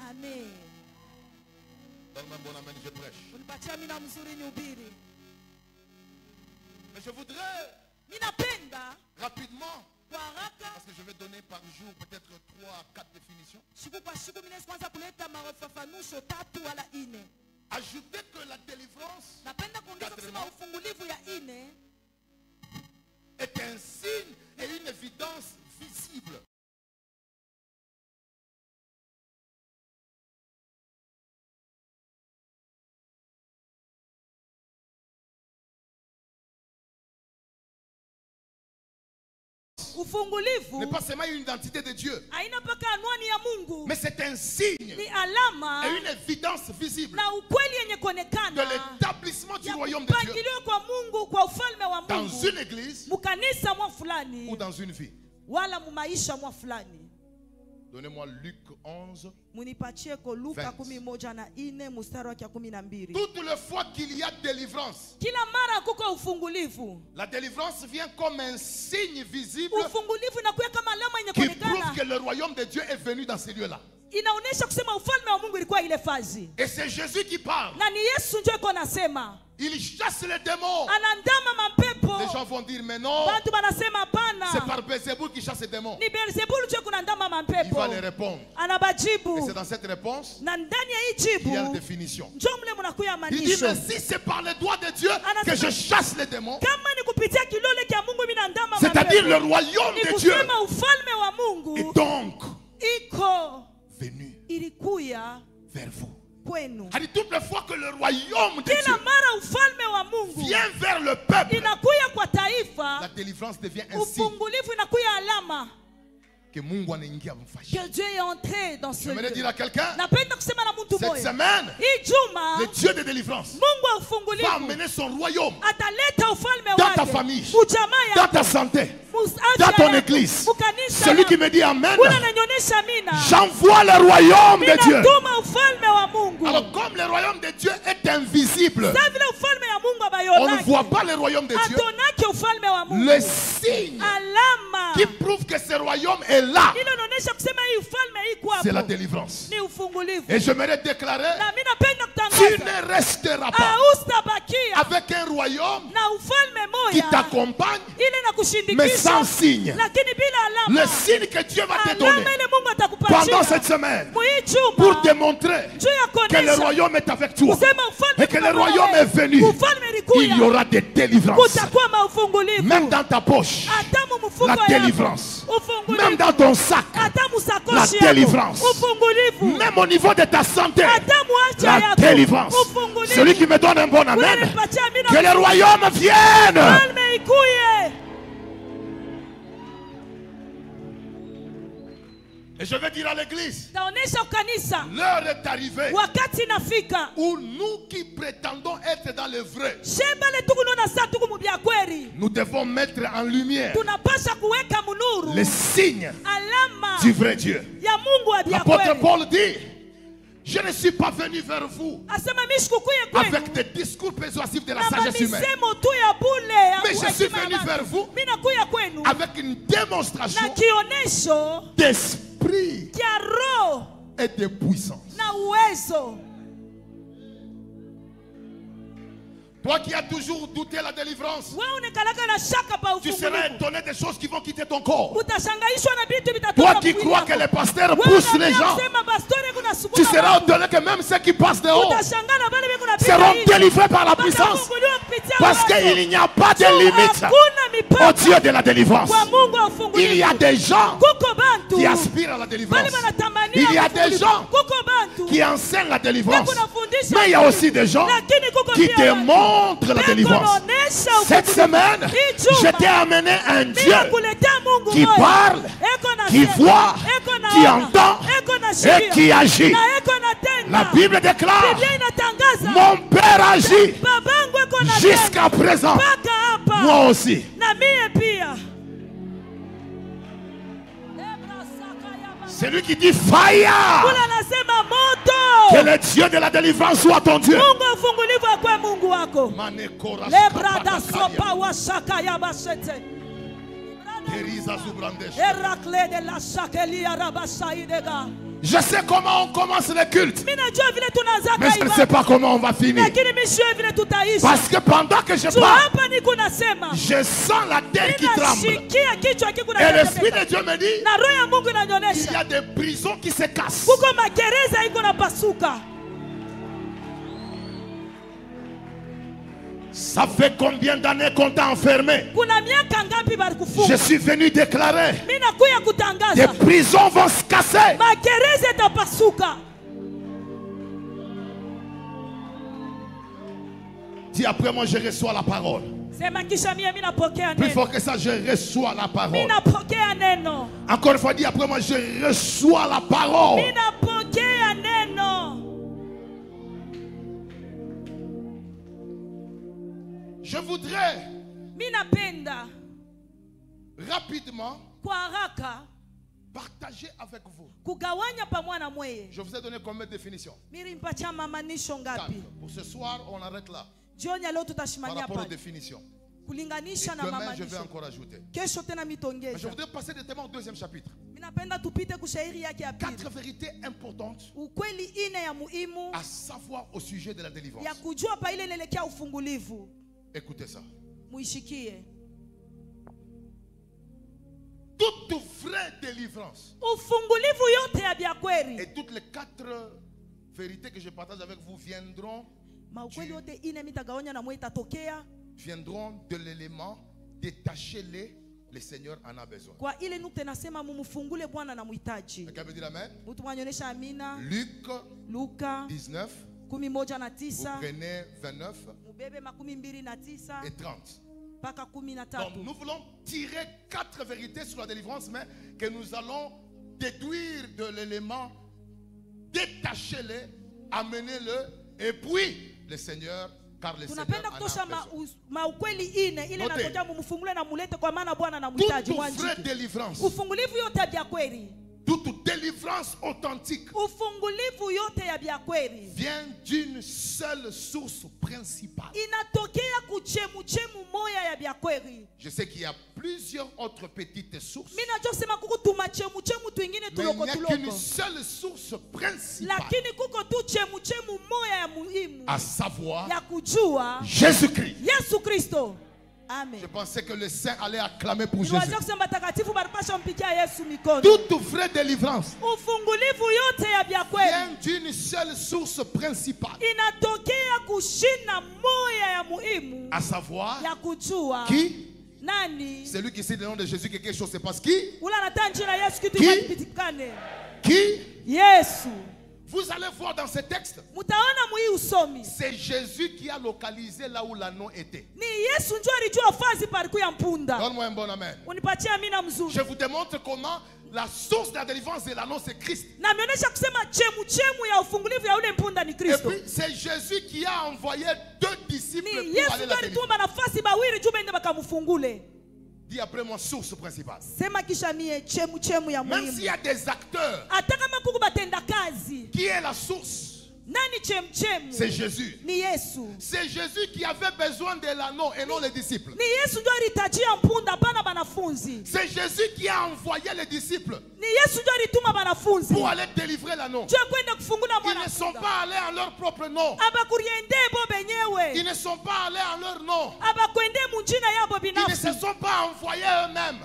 Amen. Donne-moi un bon amen, je prêche. Unipatia mina mzuri nihubiri. Mais je voudrais Ninapenda rapidement, kwa haraka parce que je vais donner par jour peut-être 3 à 4 définitions, siku kwa siku mimi kwanza kuleta mafafanuzo 3 wala 4. ajouter que la délivrance Napenda kuongeza kusema ufungulivu ya 4 est un signe et une évidence visible. ufungulivu N'est pas seulement une identité de Dieu, haina paka anwani ya Mungu, mais c'est un signe ni alama et une évidence visible na ukweli yenye de kuonekana l'établissement du ya royaume de Dieu kupangiliwa kwa Mungu, kwa ufalme wa dans Mungu une église mukanisa mwa ou fulani dans une vie. wala mumaisha mwa fulani. Donnez-moi Luc 11. Munipatie ko Luka 20. 11:4 mstari wa 12. Toutes les fois qu'il y a délivrance, Kila mara kuko ufungulivu, la délivrance vient comme un signe visible ufungulivu inakuwa kama alama yenye qui prouve kuonekana, que le royaume de Dieu est venu dans ces lieux-là. inaonesha kusema ufalme wa Mungu ilikuwa ile fazi, Et c'est Jésus qui parle. na ni Yesu ndio iko nasema, Il chasse les démons. anandama mapepo. Les gens vont dire, mais non, Bantu banasema c'est hapana, par Beelzéboul qui chasse les démons. ni Beelzebuli ndio kunandama Il mapepo. va les répondre. Et Anabajibu, c'est dans cette réponse na ndani ya hii qu'il y a la jibu définition. ndio mle mnakuya Il dit, maanisho. mais si c'est par les doigts de Dieu que je chasse les démons, Kama ni kupitia kilole kia Mungu mimi nandama c'est-à-dire le mapepo, royaume ni de Dieu kusema ufalme wa est Mungu donc iko venu ilikuya vers vous. kwenu. Elle dit, toutes les fois que le royaume de Kila Dieu mara ufalme wa Mungu vient vers le peuple, inakuya kwa la taifa, délivrance devient un signe ufungulivu inakuya alama que Mungu anaingia mfashi. que Dieu est entré dans ce J'aimerais dire lieu. à quelqu'un, Napenda kusema na mtu cette moja, semaine, hii juma le Dieu de délivrance Mungu wa va ufungulivu amener son royaume ataleta ufalme dans ta wake famille, ujamaa dans yako, ta santé, afya dans ton yako, église. mukanisa Celui qui yako. me dit Amen, Ule ananionyesha mina, j'envoie le royaume de Dieu. ninatuma ufalme wa Mungu. Alors comme le royaume de Dieu est invisible, Sasa vile ufalme ya Mungu on ne abayonaki, voit pas le royaume de Dieu. atonaki ufalme wa Mungu, Le signe alama qui prouve que ce royaume est là, ile inaonyesha kusema hii ufalme iko c'est la hapo, délivrance. ni ufungulivu. Et j'aimerais déclarer, Na mimi napenda tu kutangaza, ne resteras pas hautabakia avec un royaume na ufalme qui moja t'accompagne, ile na mais sans kushindikisha, signe. lakini bila Le alama. signe que Dieu va te donner Alama ile Mungu pendant cette atakupatia semaine muhii pour chuma démontrer juu ya que le kuonesha royaume est avec toi kusema ufalme et que le uko royaume nawe. est venu. Ufalme Il y ilikuya, aura des délivrances. kutakuwa maufungulivu Même dans ta poche, hata mu mfuko la yako, délivrance. ufungulivu Même dans ton sac, hata la musakoshi délivrance. yako, ufungulivu même au niveau de ta santé, hata muacha la yako, délivrance. ufungulivu. Celui qui me donne un bon amen, Unanipatia mimi que le royaume vienne. ufalme ikuye. Et je vais dire à l'église, Taonesha kanisa l'heure est arrivée wakati nafika, où nous qui prétendons être dans le vrai, shembale tukunona saa tuku mubya kweli, nous devons mettre en lumière tunapasha kuweka munuru les signes alama du vrai Dieu. ya Mungu wa bya L'apôtre kweli. Paul dit, je ne suis pas venu vers vous Asema mimi sikukuye avec kwenu des discours persuasifs de la na sagesse humaine, misemo tu ya bule ya mais je suis hekima ya venu watu. vers vous Mimi nakuya kwenu avec une démonstration na kionesho d'esprit kya roho et de puissance. na uwezo. Toi qui as toujours douté la délivrance, Wewe unekalaka na shaka pa tu seras ufungulivu, étonné des choses qui vont quitter ton corps. utashangaishwa na vitu Toi vitatoka qui mwili crois yako. que les pasteurs Wewe poussent les unaniambia gens, kusema pastori kuna tu subuka seras watu. étonné que même ceux qui passent dehors Utashangaa na wale wengi se seront délivrés par la puissance. Parce qu'il n'y a pas de limite au Dieu de la délivrance. Il y a des gens qui aspirent à la délivrance. Il y a des gens qui enseignent la délivrance. Mais il y a aussi des gens qui démontrent la délivrance. Cette semaine, je t'ai amené un Dieu qui parle, qui voit, qui entend et qui agit. La Bible déclare: mon Père agit jusqu'à présent. Moi aussi. C'est lui qui dit fire. Que le Dieu de la délivrance soit ton Dieu. Je sais comment on commence le culte, mais je ne sais pas comment on va finir. Parce que pendant que je parle, je sens la terre qui tremble. Et l'Esprit de Dieu me dit: il y a des prisons qui se cassent. Ça fait combien d'années qu'on t'a enfermé? Je suis venu déclarer: des prisons vont se casser. Dis après moi: je reçois la parole. Plus fort que ça, je reçois la parole. Encore une fois, dis après moi: je reçois la parole. Je voudrais rapidement partager avec vous. Je vous ai donné combien de définitions? 4. Pour ce soir, on arrête là. Par rapport aux définitions. Et demain, je vais encore ajouter. Mais je voudrais passer directement au deuxième chapitre. 4 vérités importantes à savoir au sujet de la délivrance. Écoutez ça. Toute vraie délivrance et toutes les 4 vérités que je partage avec vous viendront de l'élément détachez-les, le Seigneur en a besoin. Quelqu'un peut dire amen? Luc 19. Vous prenez 29 et 30. Donc nous voulons tirer 4 vérités sur la délivrance, mais que nous allons déduire de l'élément détachez-les, amenez-le, et puis le Seigneur, car le Seigneur en a besoin. Toute vraie délivrance, toute délivrance authentique vient d'une seule source principale. Je sais qu'il y a plusieurs autres petites sources, mais il n'y a qu'une seule source principale, à savoir Jésus-Christ. Amen. Je pensais que le Saint allait acclamer pour Jésus. Toute vraie délivrance vient d'une seule source principale, à savoir qui? Celui qui cite le nom de Jésus, quelque chose se passe. Qui? Vous allez voir dans ce texte, c'est Jésus qui a localisé là où l'anneau était. Donne-moi un bon amen. Je vous démontre comment la source de la délivrance de l'anneau, c'est Christ. Et puis c'est Jésus qui a envoyé 2 disciples pour aller la délivrer. Dis après moi: source principale. Même s'il y a des acteurs, qui est la source? C'est Jésus. C'est Jésus qui avait besoin de l'anneau et non les disciples. C'est Jésus qui a envoyé les disciples pour aller délivrer l'anneau. Ils ne sont pas allés en leur propre nom. Ils ne sont pas allés en leur nom. Ils ne se sont pas envoyés eux-mêmes.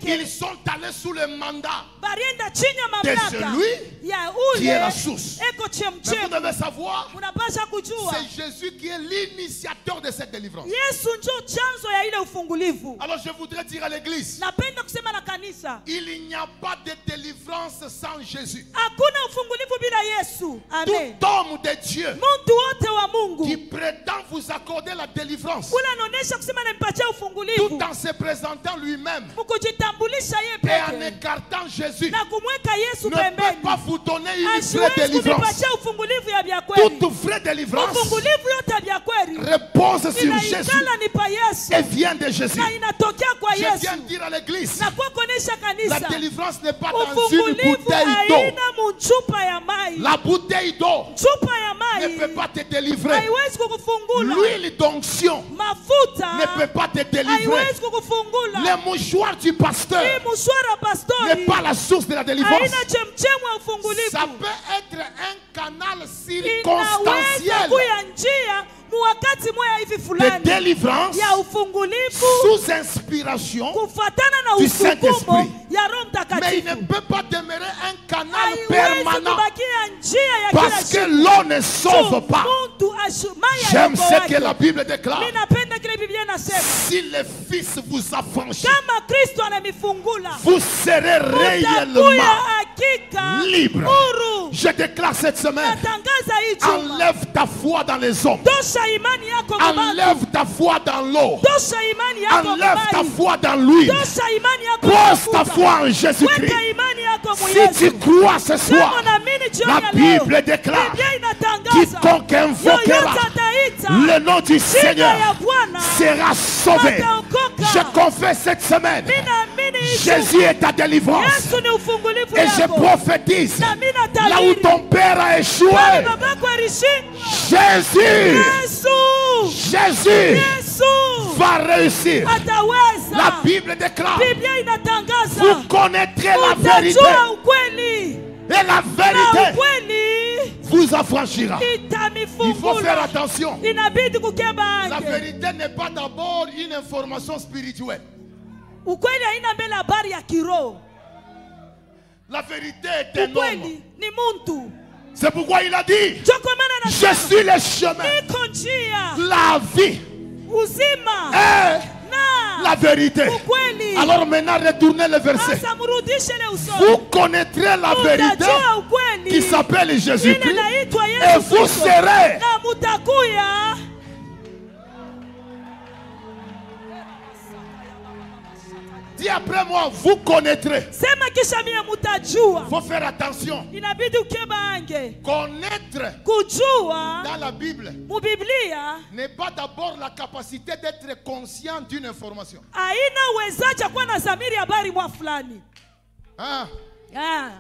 Ils sont allés sous le mandat barienda chini ya de mamlaka celui ya qui est la ule source. eko Mais vous chemchemu. devez savoir, Unapasha kujua c'est Jésus qui est l'initiateur de cette délivrance. Yesu ndio chanzo ya ile ufungulivu. Alors je voudrais dire à l'église, Napenda kusema na kanisa, il n'y a pas de délivrance sans Jésus. hakuna ufungulivu bila Yesu. Amen. Tout homme de Dieu Muntu wote wa Mungu qui prétend vous accorder la délivrance, ule anaonesha kusema nampatia tout ufungulivu en se présentant lui-même mkujitambulisha yeye et en peke écartant Jésus, na kumweka Yesu ne peut pembeni, pas vous donner une vraie asiwezi délivrance. kunipatia ufungulivu ya vya kweli. Toute vraie délivrance Ufungulivu yote ya vya kweli repose sur Jésus inaikala ni pa Yesu et vient de Jésus. na inatokea kwa Je Yesu. viens de dire à l'église, Na kwa kuonesha la kanisa délivrance n'est pas dans une ufungulivu bouteille d'eau. haina mchupa ya mai. La bouteille d'eau Chupa ya ne peut mai pas te délivrer. haiwezi kukufungula. L'huile d'onction Mafuta ne peut pas te délivrer. haiwezi kukufungula. Le mouchoir du pasteur Hii mshwara n'est pastori pas la source de la délivrance. haina chemchemu ya ufungulivu. Ça peut être un canal Inaweza circonstanciel kuya njia muwakati moya hivi de fulani délivrance ya ufungulivu sous inspiration, kufatana na du usukumo Saint-Esprit. ya Roho mais il ne Mtakatifu. peut pas demeurer un canal Haiwezi permanent kubakia njia ya parce kila que siku. l'eau ne sauve pas. Muntu ashumaya J'aime yako ce que wake. la Bible déclare. Mimi napenda kile Biblia inasema, Si le Fils vous affranchit, kama Kristo ananifungula vous serez utakuya réellement hakika libre. huru. Je déclare cette semaine, Natangaza hii juma, enlève ta foi dans les hommes. tosha imani yako kwa watu. Enlève ta foi dans l'eau. Tosha imani yako kwa Enlève ta maji. foi dans l'huile. Tosha imani yako Pose kwa ta mafuta. foi en Jésus-Christ. Weka imani yako mu Si tu Yesu. crois ce soir, Kama naamini jioni la ya leo, Bible déclare, Biblia inatangaza, quiconque invoquera yoyote ataita le nom du jina Seigneur ya Bwana sera sauvé. ataokoka. Je confesse cette semaine, Mimi naamini hii Jésus juma, est ta délivrance. Yesu ni ufungulivu Et je yako. prophétise, Na mimi là où natabiri, ton père a échoué, pale babako alishindwa, Jésus, Yesu, Jésus Yesu va réussir. La ataweza. Bible déclare, Biblia inatangaza, vous connaîtrez la vérité utajua ukweli et la na vérité ukweli vous affranchira. Il faut faire itamifungula. attention. Inabidi kukeba La ange. vérité n'est pas d'abord une information spirituelle. Ukweli haina mbele habari ya kiroho. La vérité est un homme. Ukweli ni muntu. C'est pourquoi il a dit, Ndio kwa maana je anasema, suis le chemin, niko njia, la vie uzima et na la vérité. ukweli. Alors maintenant, retournez le verset. Sasa mrudishe ile Vous usomi. connaîtrez la vérité Utajua ukweli qui s'appelle ile Jésus-Christ naitwa et Yesu vous Kristo. serez. Na mutakuya Dis après moi, vous connaîtrez. sema kisha mie mutajua. Il faut faire attention. Inabidi ukeba ange. Connaître Kujua dans la Bible mu Biblia n'est pas d'abord la capacité d'être conscient d'une information. haina uwezaji kuwa na zamiri habari mwa fulani. Hein? Ah.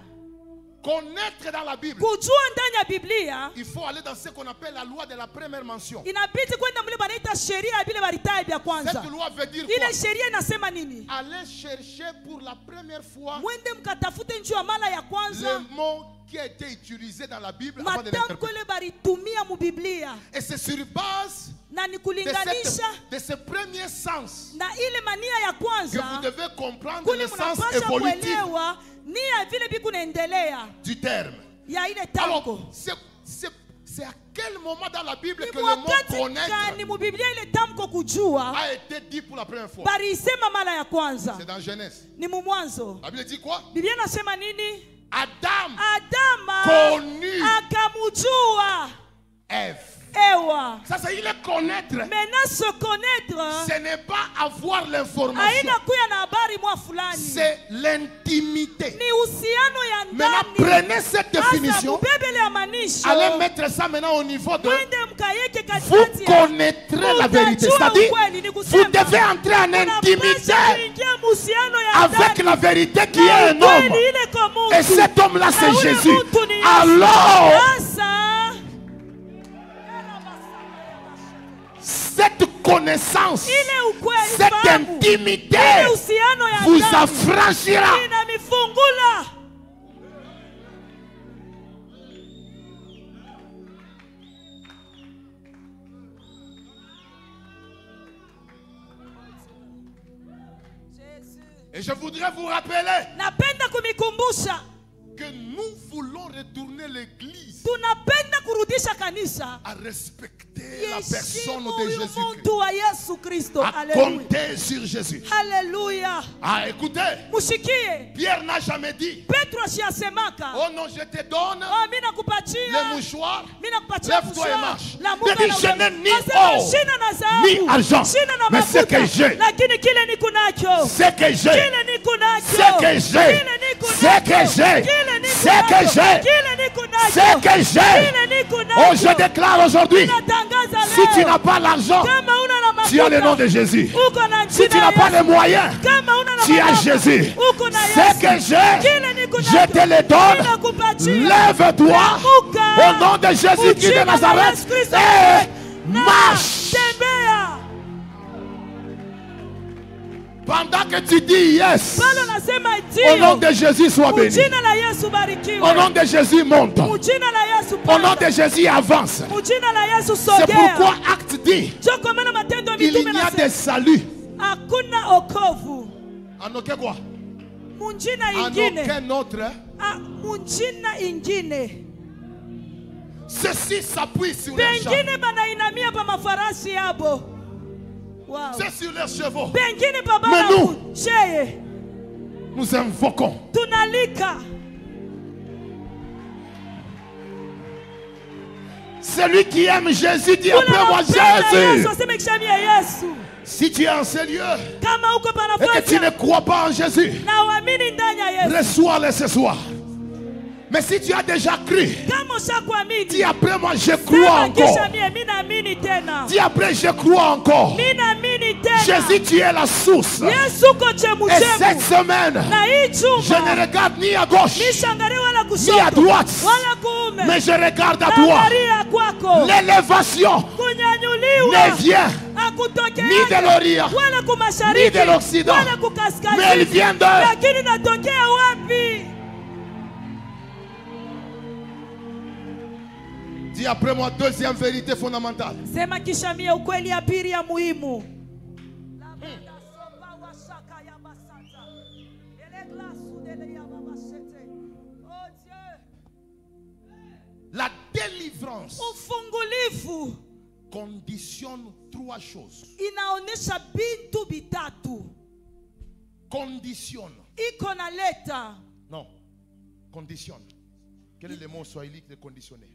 Connaître dans la Bible, Kujua ndani ya Biblia il faut aller dans ce qu'on appelle la loi de la première mention. inabidi kwenda mle banaita sheria ya vile baritaye vya kwanza. Cette loi veut dire quoi? Ile sheria inasema nini? Allez chercher pour la première fois Mwende mkatafute njia mara ya kwanza le mot qui a été utilisé dans la Bible avant de matamko l'interpréter. ile baritumia mu Biblia, Et c'est sur base na ni de, kulinganisha de ce premier sens na ile mania ya que vous kwanza devez comprendre kule le sens mnapasha évolutif kuelewa ni ya vile biku naendelea du terme. ya ile Alors, tamko. c'est à quel moment dans la Bible Ni que le mot wakati connaître gani mu Biblia ile tamko kujua a été dit pour la première fois? barisema mara ya kwanza? C'est dans Genèse. Ni mu Mwanzo. La Bible dit quoi? Biblia nasema nini? Adam Adama connu akamujua Ève. Ewa. Ça, il est connaître. Maintenant se connaître Ce n'est pas avoir l'information. haina kuya na habari mwa fulani, C'est l'intimité. ni uhusiano ya Maintenant, ndani. prenez cette Hasa définition. mubebele ya manisho. Allez mettre ça maintenant au niveau de... Mwende mkayeke Vous katikati ya connaîtrez la vérité. C'est-à-dire, vous devez entrer en intimité avec la vérité qui est un homme. Et cet homme-là, c'est Jésus. Alors, cette connaissance, cette intimité vous affranchira. Et je voudrais vous rappeler napenda kumikumbusha que nous voulons retourner l'église tunapenda kurudisha kanisa à respecter la personne yeshimu de huyu Jésus-Christ, muntu wa Yesu Kristo. à Haleluya, compter sur Jésus. haleluya. Ah, écoutez, Mushikie, Pierre n'a jamais dit, Petro ashasemaka, oh non, je te donne oh, mimi le nakupatia, mouchoir, mimi nakupatia lève-toi et marche. mshwa la Il Mungu dit, je n'ai ni Anasema, or, sina na dhahabu, ni argent, sina na mais ce mafuta, que j'ai, lakini kile niko nacho, ce que j'ai, kile niko nacho, ce que j'ai, kile niko ce nacho, que j'ai, kile niko ce que nacho, j'ai, kile niko nacho, ce que j'ai. kile niko Oh, je nacho. déclare aujourd'hui, Natangaza si tu leo, n'as pas l'argent, kama una na tu as le mafuta, nom de Jésus. uko na Si tu jina n'as pas Yesu. les moyens, Kama una na tu as mamlaka, Jésus. uko na Ce Yesu. que j'ai, Kile niko je nacho, te le donne. ninakupatia. Lève-toi Amuka. au nom de Jésus-Christ de Ujina la Nazareth Yesu Kristo. et Na marche. tembea. Pendant que tu dis yes, Pale unasema au nom ndio. de Jésus, sois béni. Mujina la Yesu barikiwe. Au nom de Jésus, monte. Mujina la Yesu Au nom panda. de Jésus, avance. Mujina la Yesu C'est sogea. pourquoi Acte dit, Ndio kwa maana matendo ya il mitume n'y a nasema des saluts. hakuna okovu. En aucun quoi? Munjina En ingine. aucun autre. Munjina ingine. Ceci s'appuie sur les gens. Pengine banainamia pa mafarasi yabo. Wow. C'est sur leurs chevaux. Pengine pa Mais bana nous, sheye. nous invoquons Tunalika. celui qui aime Jésus, dit Ule après moi unampenda Jésus. Yesu, aseme kishamia Yesu. Si tu es en ce lieu Kama uko et que panafasi tu ne crois pas en Jésus, na uamini ndani ya Yesu. reçois-le ce soir. Mais si tu as déjà cru, Kama ushakuamini. dis après moi je crois Sema encore. kisha mimi naamini tena. Dis après je crois encore. Mimi naamini tena. Jésus, tu es la source. Yesu ko chemu Et cette chemu. semaine, Na hii je chuma. ne regarde ni à gauche, Nishangalie wala ni à kushoto. droite, Wala kuume. mais je regarde à toi. Angalia kwako. L'élévation Kunyanyuliwa. ne vient Hakutokea ni de l'Orient, wala ni kumashariki de l'Occident, wala mais kukaskazini, elle vient de... lakini natokea wapi? Dis après moi, deuxième vérité fondamentale. Sema kisha mie ukweli ya pili ya muhimu. La délivrance Ufungulivu conditionne trois choses. inaonesha bintu bitatu. Conditionne. Iko na leta. Non. Conditionne. Quel est le mot swahili de conditionner?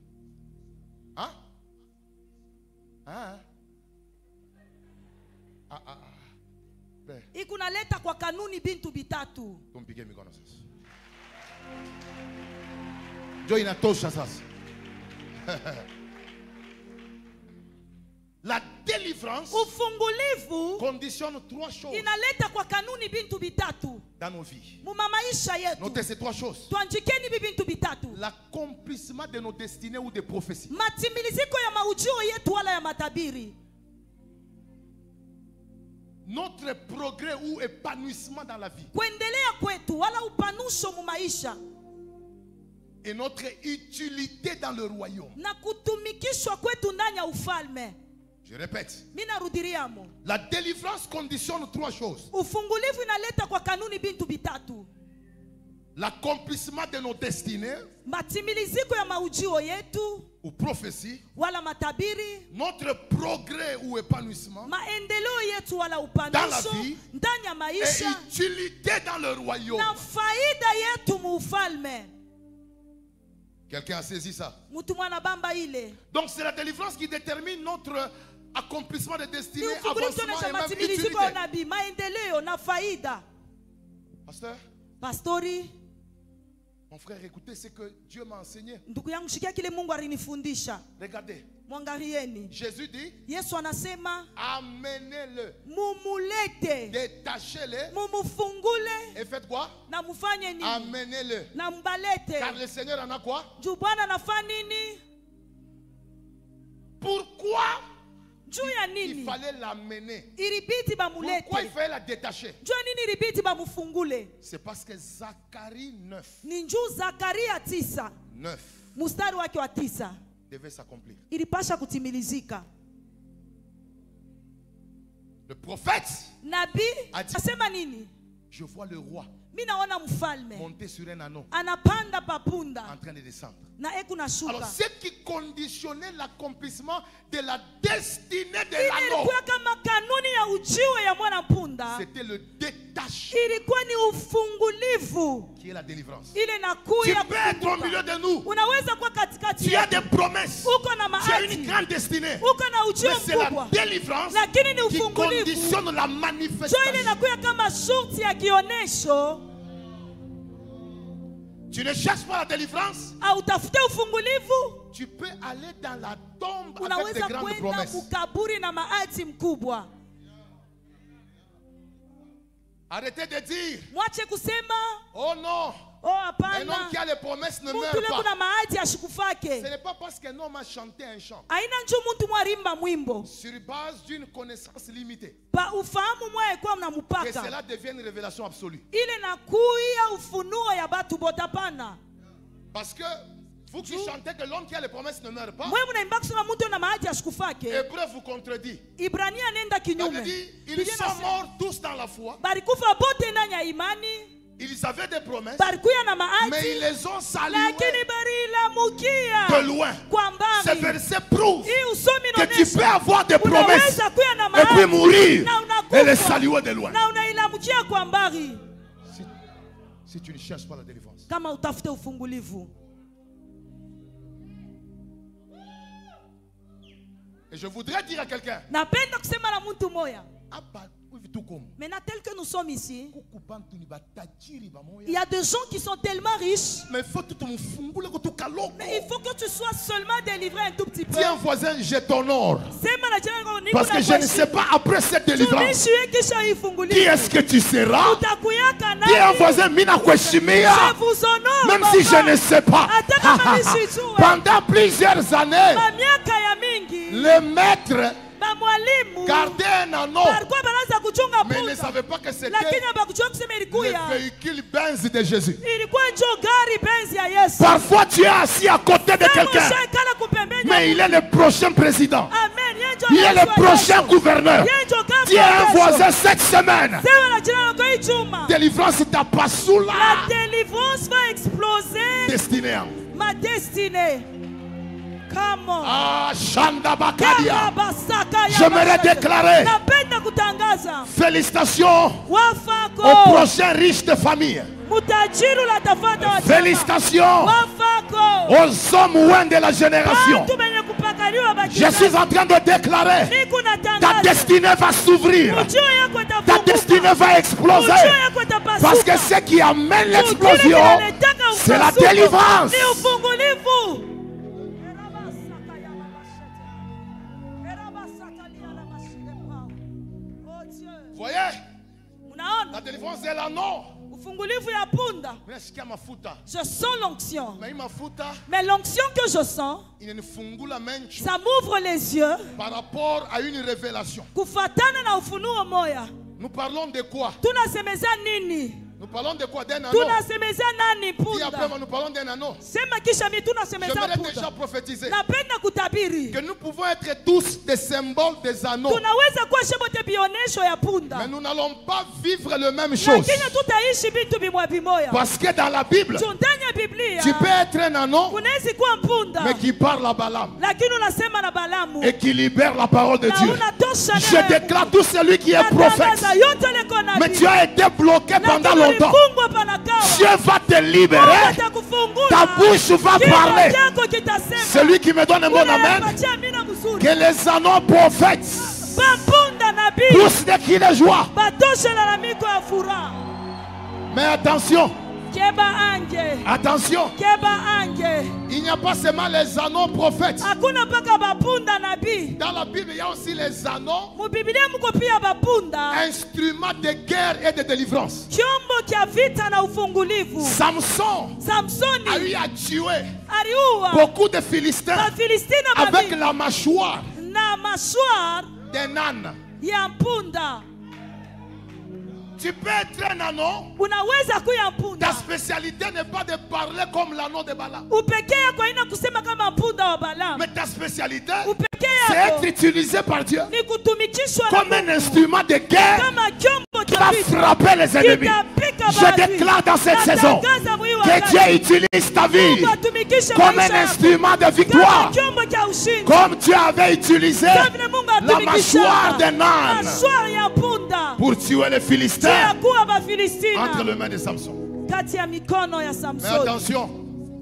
Hein? Hein? Ben, Iko na leta kwa kanuni bintu bitatu. tumpige mikono sasa. Jo inatosha sasa. La délivrance Ufungulivu conditionne trois choses inaleta kwa kanuni bintu bitatu. dans nos vies. Muma maisha yetu. Notez ces trois choses. Tuanjikeni bintu bitatu. L'accomplissement de nos destinées ou des prophéties. Matimiliziko ya maujio yetu wala ya matabiri. Notre progrès ou épanouissement dans la vie. Kuendelea kwetu wala upanusho mu maisha. Et notre utilité dans le royaume. Na kutumikishwa kwetu ndani ya ufalme. Je répète. Mina rudiriamo. La délivrance conditionne trois choses. Ufungulivu inaleta kwa kanuni bintu bitatu. L'accomplissement de nos destinées Matimiliziko ya maujio yetu ou prophéties. wala matabiri. Notre progrès ou épanouissement. Maendeleo yetu wala Dans upanusho la vie. ndani ya Et maisha. utilité dans le royaume. Na faida yetu mu ufalme. Quelqu'un a saisi ça? Mutu mwana bamba ile. Donc c'est la délivrance qui détermine notre accomplissement de Ni destinée, ufungulivu avancement tuonesha et même matimiliziko ya utilité. nabii, maendeleo na faida. Pasteur, Pastori, mon frère, écoutez ce que Dieu m'a enseigné. ndugu yangu shikia kile Mungu alinifundisha. Regardez, Mwangalieni. Jésus dit, Yesu anasema amenez-le, mumulete, détachez-le mumufungule et faites quoi? na mufanye nini? Amenez-le. Na mbalete. Car le Seigneur en a quoi? Juu Bwana anafanya nini? Pourquoi Juu ya il nini? fallait l'amener? Ilibidi Pourquoi il bamulete. fallait la détacher? Juu ya nini ilibidi bamufungule? C'est parce que Zacharie 9, Ni njuu Zakaria 9 mstari wake wa 9 devait s'accomplir. ilipasha kutimilizika. Le prophète Nabii a dit, asema nini? Je vois le roi Mimi naona mfalme monter sur un anneau anapanda papunda en train de descendre. na eku na shuka. Alors, ce qui conditionnait l'accomplissement de la destinée de Ile l'anneau, ilikuwa kama kanuni ya ujiwe ya mwana punda. c'était le détachement Ilikuwa ni ufungulivu. qui est la délivrance. Ile Tu nakuya peux être au milieu de nous. unaweza kuwa katikati Tu as yetu. des promesses. Uko na Tu as une maadi. grande destinée. Uko na Mais ujiwe c'est la mkubwa. délivrance Lakini ni qui ufungulivu. conditionne la Jo ile manifestation. nakuya kama shurti ya kionesho. Tu ne cherches pas la délivrance. Au tafute ufungulivu. Tu peux aller dans la tombe avec des Unaweza grandes kwenda promesses. mukaburi na maadi mkubwa. Arrêtez de dire, Mwache kusema oh non, oh un homme hapana. qui a les promesses ne Mtu meurt ule kuna pas. maadi Ce ashikufake. n'est pas parce qu'un homme a chanté un chant Aina njo muntu mwarimba mwimbo. sur base d'une connaissance limitée Pa ufahamu mwae kwa mna que mupaka. cela devienne une révélation absolue. Ile nakuya ufunuo ya batu botapana. Parce que vous qui chantez que l'homme qui a les promesses ne meurt pas, Mwe mnaimba kusema muntu na maadi ashikufake. Hébreu vous contredit. Ibrania nenda Il kinyume. dit, ils Biblia sont inasema, morts tous dans la foi. balikufa bote ndani ya imani. Ils avaient des promesses, Balikuya na mais maadi. ils les ont saluées Lakini barilamukia de loin. kwa Ce mbali. verset prouve Hii usomi que tu peux inaonyesha avoir des promesses unaweza kuya na et puis maadi mourir na et les unakufa saluer de loin. na unailamukia kwa mbali Si tu ne cherches pas la délivrance. kama utafute ufungulivu. Et je voudrais dire à quelqu'un, Napenda kusema na mtu moya. mais Maintenant, tel que nous sommes ici, il y a des gens qui sont tellement riches, mais il faut tout mais il faut que tu sois seulement délivré un tout petit peu. Tiens, voisin, je t'honore. Sema na jirani yako, niko Parce que na je ne kuheshimu. sais pas après cette délivrance Tumishi kisha ifunguliwe. qui est-ce que tu seras. Utakuyaka nani? Tiens, voisin, mina kuheshimia. Je vous honore, Même papa. si je ne sais pas. Hata kama nisijue. Pendant plusieurs années, Miaka ya mingi, les maîtres bamwalimu gardaient un anneau, balikuwa banaanza kuchunga mais ils ne punda. savaient pas que c'était Lakini bakujua kusema ilikuya. le véhicule Benz de Jésus. Ilikuwa njo gari benzi ya Yesu. Parfois, tu es assis à côté de quelqu'un, Ushaikala kupembeni. mais il est le prochain président. Amen. Yeye njo Il est rais le wa prochain Yesu. gouverneur. Yeye njo gavana Tu es un wa Yesu. voisin cette semaine. Sema na jirani yako hii juma. Délivrance t'a pas sous La la délivrance va exploser destinée. ma destinée. Come on. Ah, Shanda Bakadia. Basaka ya J'aimerais basaka. déclarer Napenda kutangaza félicitations wafako au prochain riche de famille. mutajiru la tafata wa chama. Félicitations Wafako aux hommes loin de la génération. watu benye kupakaliwa Je bakina. suis en train de déclarer Niko ta natangaza destinée va s'ouvrir. ujio yako Ta itafunguka. destinée va exploser. Ujio yako itapasuka. Parce que ce qui amène Kile l'explosion, kinaletaka c'est la upasuko. délivrance. Ni ufungulivu. Oh Dieu. Voyez, Unaona? la délivrance est là, non. Ufungulivu ya punda. Mais est-ce qu'il y a mafuta? Je sens l'onction. Mais mafuta, Mais l'onction que je sens, il ne fungula menchu ça m'ouvre les yeux. par rapport à une révélation. Kufatana na ufunuo moya. Nous parlons de quoi? Tunasemeza nini? Nous parlons de quoi? D'un anneau. Tunasemeza nani Dis après, punda? nous parlons d'un anneau. Sema kisha mi tunasemeza J'aimerais déjà punda. prophétiser Napenda kutabiri. que nous pouvons être tous des symboles des anneaux. Tunaweza kuwa shebote bionesho ya Mais punda. nous n'allons pas vivre le même chose. Lakini tutaishi vitu vimoya vimoya. Parce que dans la Bible, Juu ndani ya Biblia tu peux être un anneau, kunaweza kuwa mpunda. mais qui parle à Balaam Lakini unasema na Balamu. et qui libère la parole de Na Dieu. unatosha Je neno ya déclare tout celui qui est prophète, Natangaza yote liko na mais tu as été bloqué pendant Lakini longtemps. ulifungwa panakawa. Dieu va te libérer. Atakufungula. Ta bouche va Kinywa parler. chako kitasema. Celui qui me donne un bon amen, Unayapatia amina mzuri. que les anneaux prophètes Bapunda nabii. poussent des cris de joie. Batoshe lalamiko ya furaha. Mais attention, Keba anje. attention, Keba anje. il n'y a pas seulement les anneaux prophètes. Hakuna mpaka bapunda nabii. Dans la Bible, il y a aussi les anneaux, Mubiblia mko pia bapunda. instruments de guerre et de délivrance. Chombo cha vita na ufungulivu. Samson a Samsoni eu à tuer aliua beaucoup de Philistins Bafilistina avec babi la mâchoire na mashwar d'un âne. ya mpunda. Tu peux être un anneau. Unaweza kuya mpunda. Ta spécialité n'est pas de parler comme l'anneau de Balaam. Upekee yako haina kusema kama mpunda wa Balaam. Mais ta spécialité, Upekee c'est yako être utilisé par Dieu ni kutumikishwa na comme un Mungu instrument de guerre kama chombo qui cha va vita. frapper les ennemis. Je déclare dans cette saison que Dieu utilise ta vie Mungu atumikishe comme maisha un yako instrument de kama victoire. chombo cha ushindi. Comme Dieu avait utilisé Vile Mungu la atumikisha mâchoire d'un âne mashwara ya punda pour tuer les Philistins kuwa Bafilistina entre les mains de Samson. kati ya mikono ya Mais Samsoni. attention,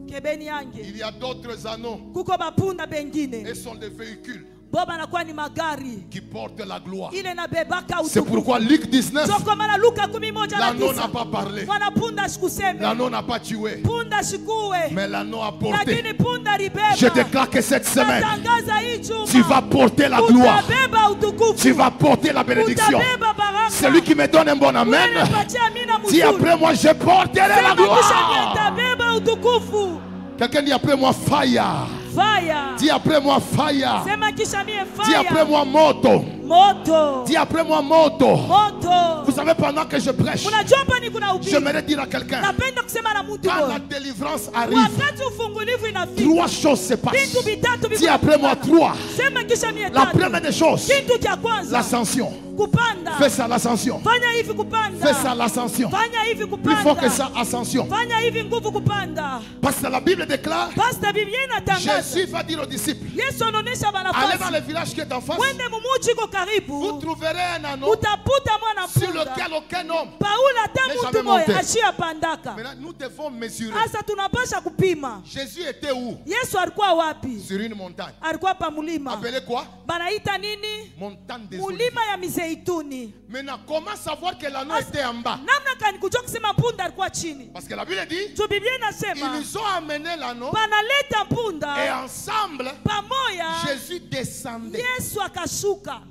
Kebeni yange il y a d'autres anneaux kuko bapunda bengine et sont des véhicules bo banakuwa ni magari qui portent la gloire. ile nabebaka C'est utukufu. pourquoi Luc 19, Soko maana Luka 11 na l'anneau 9. n'a pas parlé, Mwana punda sikuseme, l'anneau n'a pas tué, punda shikuwe, mais l'anneau a porté. lakini punda libeba. Je déclare que cette semaine, Natangaza hii juma, tu vas porter la gloire, utabeba utukufu, tu vas porter la bénédiction. utabeba baraka. Celui qui me donne un bon amen, Unipatia amina dis mzuri. après moi, je porterai la Sema kisha gloire. nitabeba utukufu. Quelqu'un dit après moi, fire. Fire. Dis après moi, fire. Sema kisha mie Dis après fire. moi, moto. Moto. Dis après moi, moto. Moto. Vous savez, pendant que je prêche, Unajua hapa ni kuna ubiri. j'aimerais dire à quelqu'un, Napenda kusema na mtu quand la huyo. délivrance arrive, Wakati ufungulivu inafika. 3 choses se Vitu passent. vitatu Dis après moi, 3. Sema kisha mie La tatu. première des choses, Kitu cha kwanza l'ascension. kupanda. Fais ça, l'ascension. Fanya hivi kupanda. Fais ça, l'ascension. Fanya hivi Plus fort que kupanda. ça, ascension. Fanya hivi nguvu kupanda. Parce que la Bible déclare, Pastor Biblia inatangaza. Jésus va dire aux disciples, Yesu anaonesha allez dans wanafunzi. le village qui est en face, Mwende mumuji ko vous karibu. trouverez un anneau Utaputa mwana sur punda. lequel aucun homme. Paula hata Mais mtu jamais moya monté. ashia pandaka. Maintenant, nous devons mesurer. Asa tunapasha kupima. Jésus était où? Yesu alikuwa wapi? Sur une montagne. Alikuwa pa mulima. Appelé quoi? Banaita nini? Montagne des Oliviers. Mulima ya mizeituni. Maintenant, comment savoir que l'anneau était en bas? Namna kani kujua kusema punda alikuwa chini? Parce que la Bible dit, Tu Biblia inasema ils ont amené l'anneau banaleta et punda ensemble, pamoja, Jésus descendait. Yesu akashuka.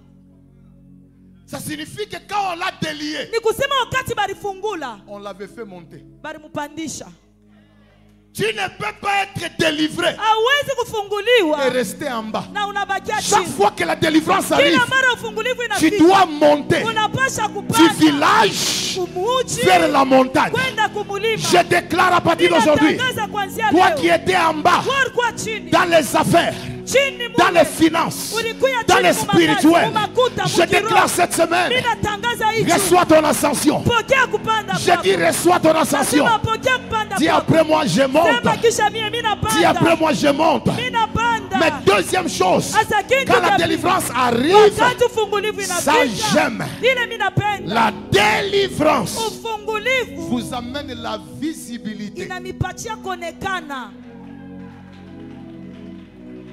Ça signifie que quand on l'a délié, Ni kusema wakati balifungula on l'avait fait monter. balimupandisha. Tu ne peux pas être délivré Hawezi et kufunguliwa rester en bas. na unabakia Chaque chini. fois que la délivrance arrive, Kila mara ufungulivu tu inafika, dois monter unapasha du kupanda village kumuji vers la montagne. kwenda kumulima. Je déclare à partir d'aujourd'hui, Ninatangaza kuanzia toi leo, qui étais en bas, wewe ulikuwa chini, dans les affaires, chini dans mule, les finances, ulikuya dans chini les mumakazi, spirituels, mumakuta, je mukiroho. déclare cette semaine, Ninatangaza hicho. reçois ton ascension. Pokea kupanda Je kwako. dis reçois ton ascension. Nasema pokea kupanda Dis kwako. après moi, je monte. Sema kisha mie mimi Dis après napanda. moi, je monte. Mimi napanda. Mais deuxième chose, Asa kitu quand la cha délivrance pili, arrive, wakati ufungulivu ça inafika, j'aime. ile mimi napenda. La délivrance Ufungulivu vous amène la visibilité. inanipatia kuonekana.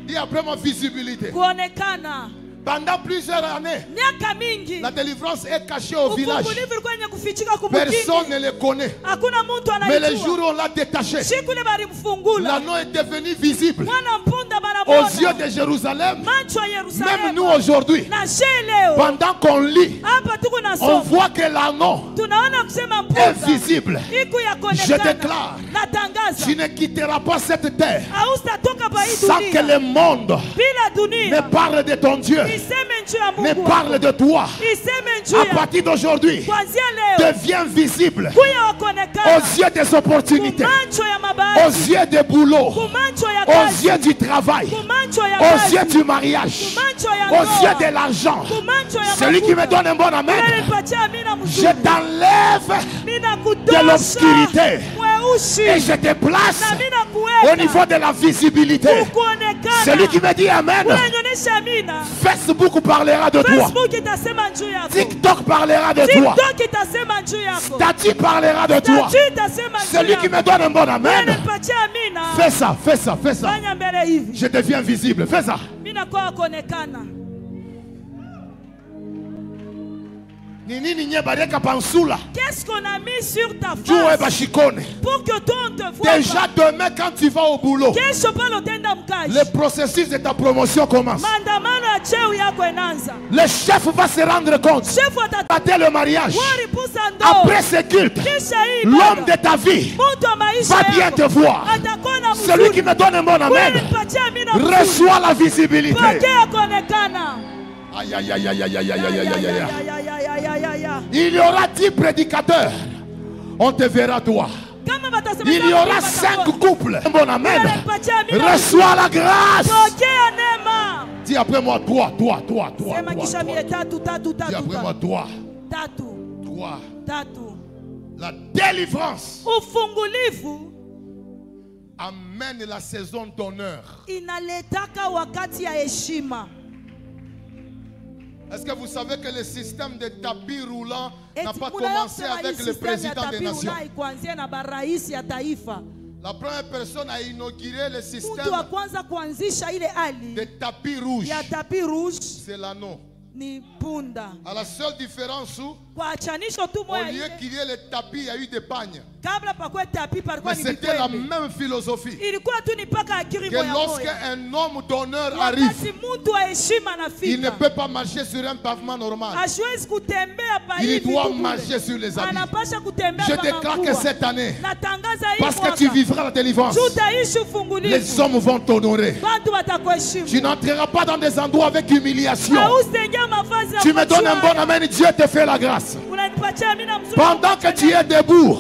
Dis après moi, visibilité. Kuonekana. Pendant plusieurs années, Miaka mingi la délivrance est cachée au village. ufungulivu ulikuwa yenye kufichika kumjini. Personne ne le connaît. Hakuna mtu Mais le jour anayejua. où on l'a détaché, Siku ile balimfungula. l'anneau est devenu visible Mwana mpunda aux yeux banamwona. de Jérusalem. Macho ya Même Yerusalemu. nous aujourd'hui, Na shee leo. pendant qu'on lit, Hapa tuko na on somo. voit que l'anneau Tunaona kusema est mpunda. visible. Iku ya Je kuonekana. déclare, Natangaza. tu ne quitteras pas cette terre Hautatoka pa hii sans que dunia. le monde Bila ne dunia. parle de ton Dieu, Iseme njuu ya ne Mungu. parle de toi. Iseme njuu À ya. partir d'aujourd'hui, Kuanzia leo. deviens visible Kuya wa kuonekana. aux yeux des opportunités, Kumancho ya aux mabahati. yeux des boulots, Kumancho ya aux kazi. yeux du travail, Kumancho ya aux kazi. yeux du mariage, Kumancho ya aux ndoa. yeux de l'argent. Kumancho ya Celui qui me mafuta. donne un bon amen, Unanipatia amina je mzuri. t'enlève Mina de kutosha. l'obscurité Mweusi. et je te place Na mina kuweka. au niveau de la visibilité. Kuonekana. Celui qui me dit amen, Unanionyesha amina. Facebook parlera de toi. Facebook itasema njuu yako. TikTok parlera de toi. TikTok itasema njuu yako. Statut parlera de toi. Statut itasema njuu Celui yako. qui me donne un bon amen, Unanipatia amina. fais ça, fais ça, fais ça. Fanya mbele hivi. Je deviens visible, fais ça. Mimi nakuwa kuonekana. Ni nini nye bareka pansula? Qu'est-ce qu'on a mis sur ta Jue face bashikone. pour que toi on te voit Déjà pas? demain quand tu vas au boulot, Kesho pale utenda mkaji. le processus de ta promotion commence. Maandamano ya cheo yako inaanza. Le chef va se rendre compte. Shefu Après le mariage, atawaripusa ndoa. après ce culte, Kisha hii l'homme ibada, de ta vie mtu wa maisha va bien yako te voir. atakuona Celui qui mzuri. me donne un bon amen, Unipatia amina mzuri. reçoit la visibilité. Pokea kuonekana. Aïe, aïe, aïe, aïe, aïe, aïe, aïe, aïe, aïe, aïe. Il y aura 10 prédicateurs. On te verra toi. Il y aura 5 couples. Bon amen. Reçois la grâce. Dis après moi, toi. Dis après moi, toi. La délivrance amène la saison d'honneur. Est-ce que vous savez que le système de tapis roulant n'a pas commencé avec le président des nations? La première personne a inauguré le système de tapis rouge. C'est l'anneau. À la seule différence où, au lieu qu'il y ait le tapis, il y a eu des pagnes. Mais c'était la même philosophie. Que lorsqu'un homme d'honneur arrive, il ne peut pas marcher sur un pavement normal. Il doit marcher sur les habits. Je déclare que cette année, parce que tu vivras la délivrance, les hommes vont t'honorer. Tu n'entreras pas dans des endroits avec humiliation. Tu me donnes un bon amen, Dieu te fait la grâce. Pendant que tu es debout,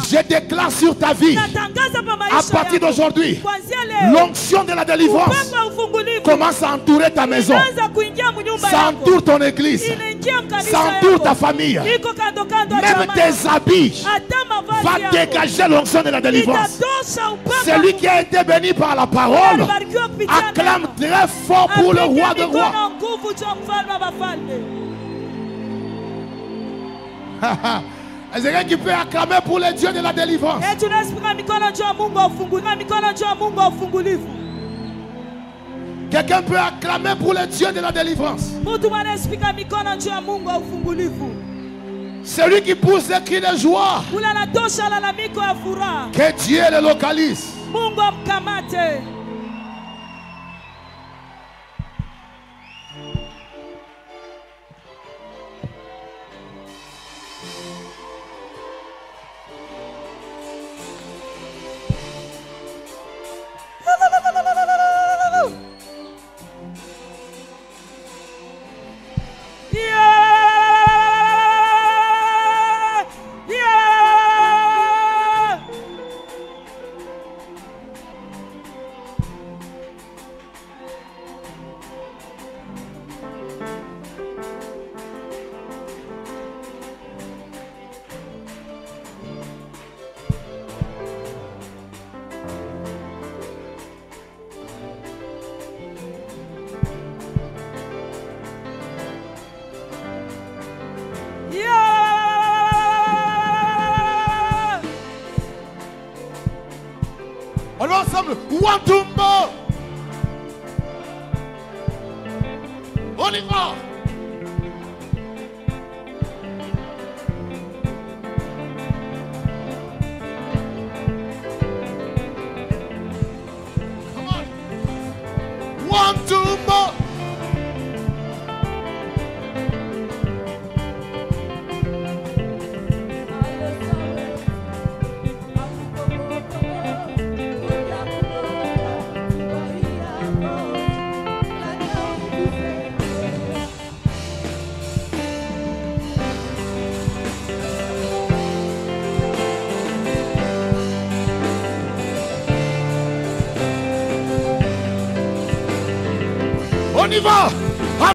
je déclare sur ta vie, à partir d'aujourd'hui, l'onction de la délivrance commence à entourer ta maison. Ça entoure ton église. Ça entoure ta famille. Même tes habits va dégager l'onction de la délivrance. Celui qui a été béni par la parole acclame très fort pour le roi de rois. Est-ce quelqu'un qui peut acclamer pour les dieux de la délivrance? Quelqu'un peut acclamer pour les dieux de la délivrance. Celui qui pousse des cris de joie, que Dieu le localise. On va ensemble. Wantumbo. On y va. Come on. Wantumbo. On y va.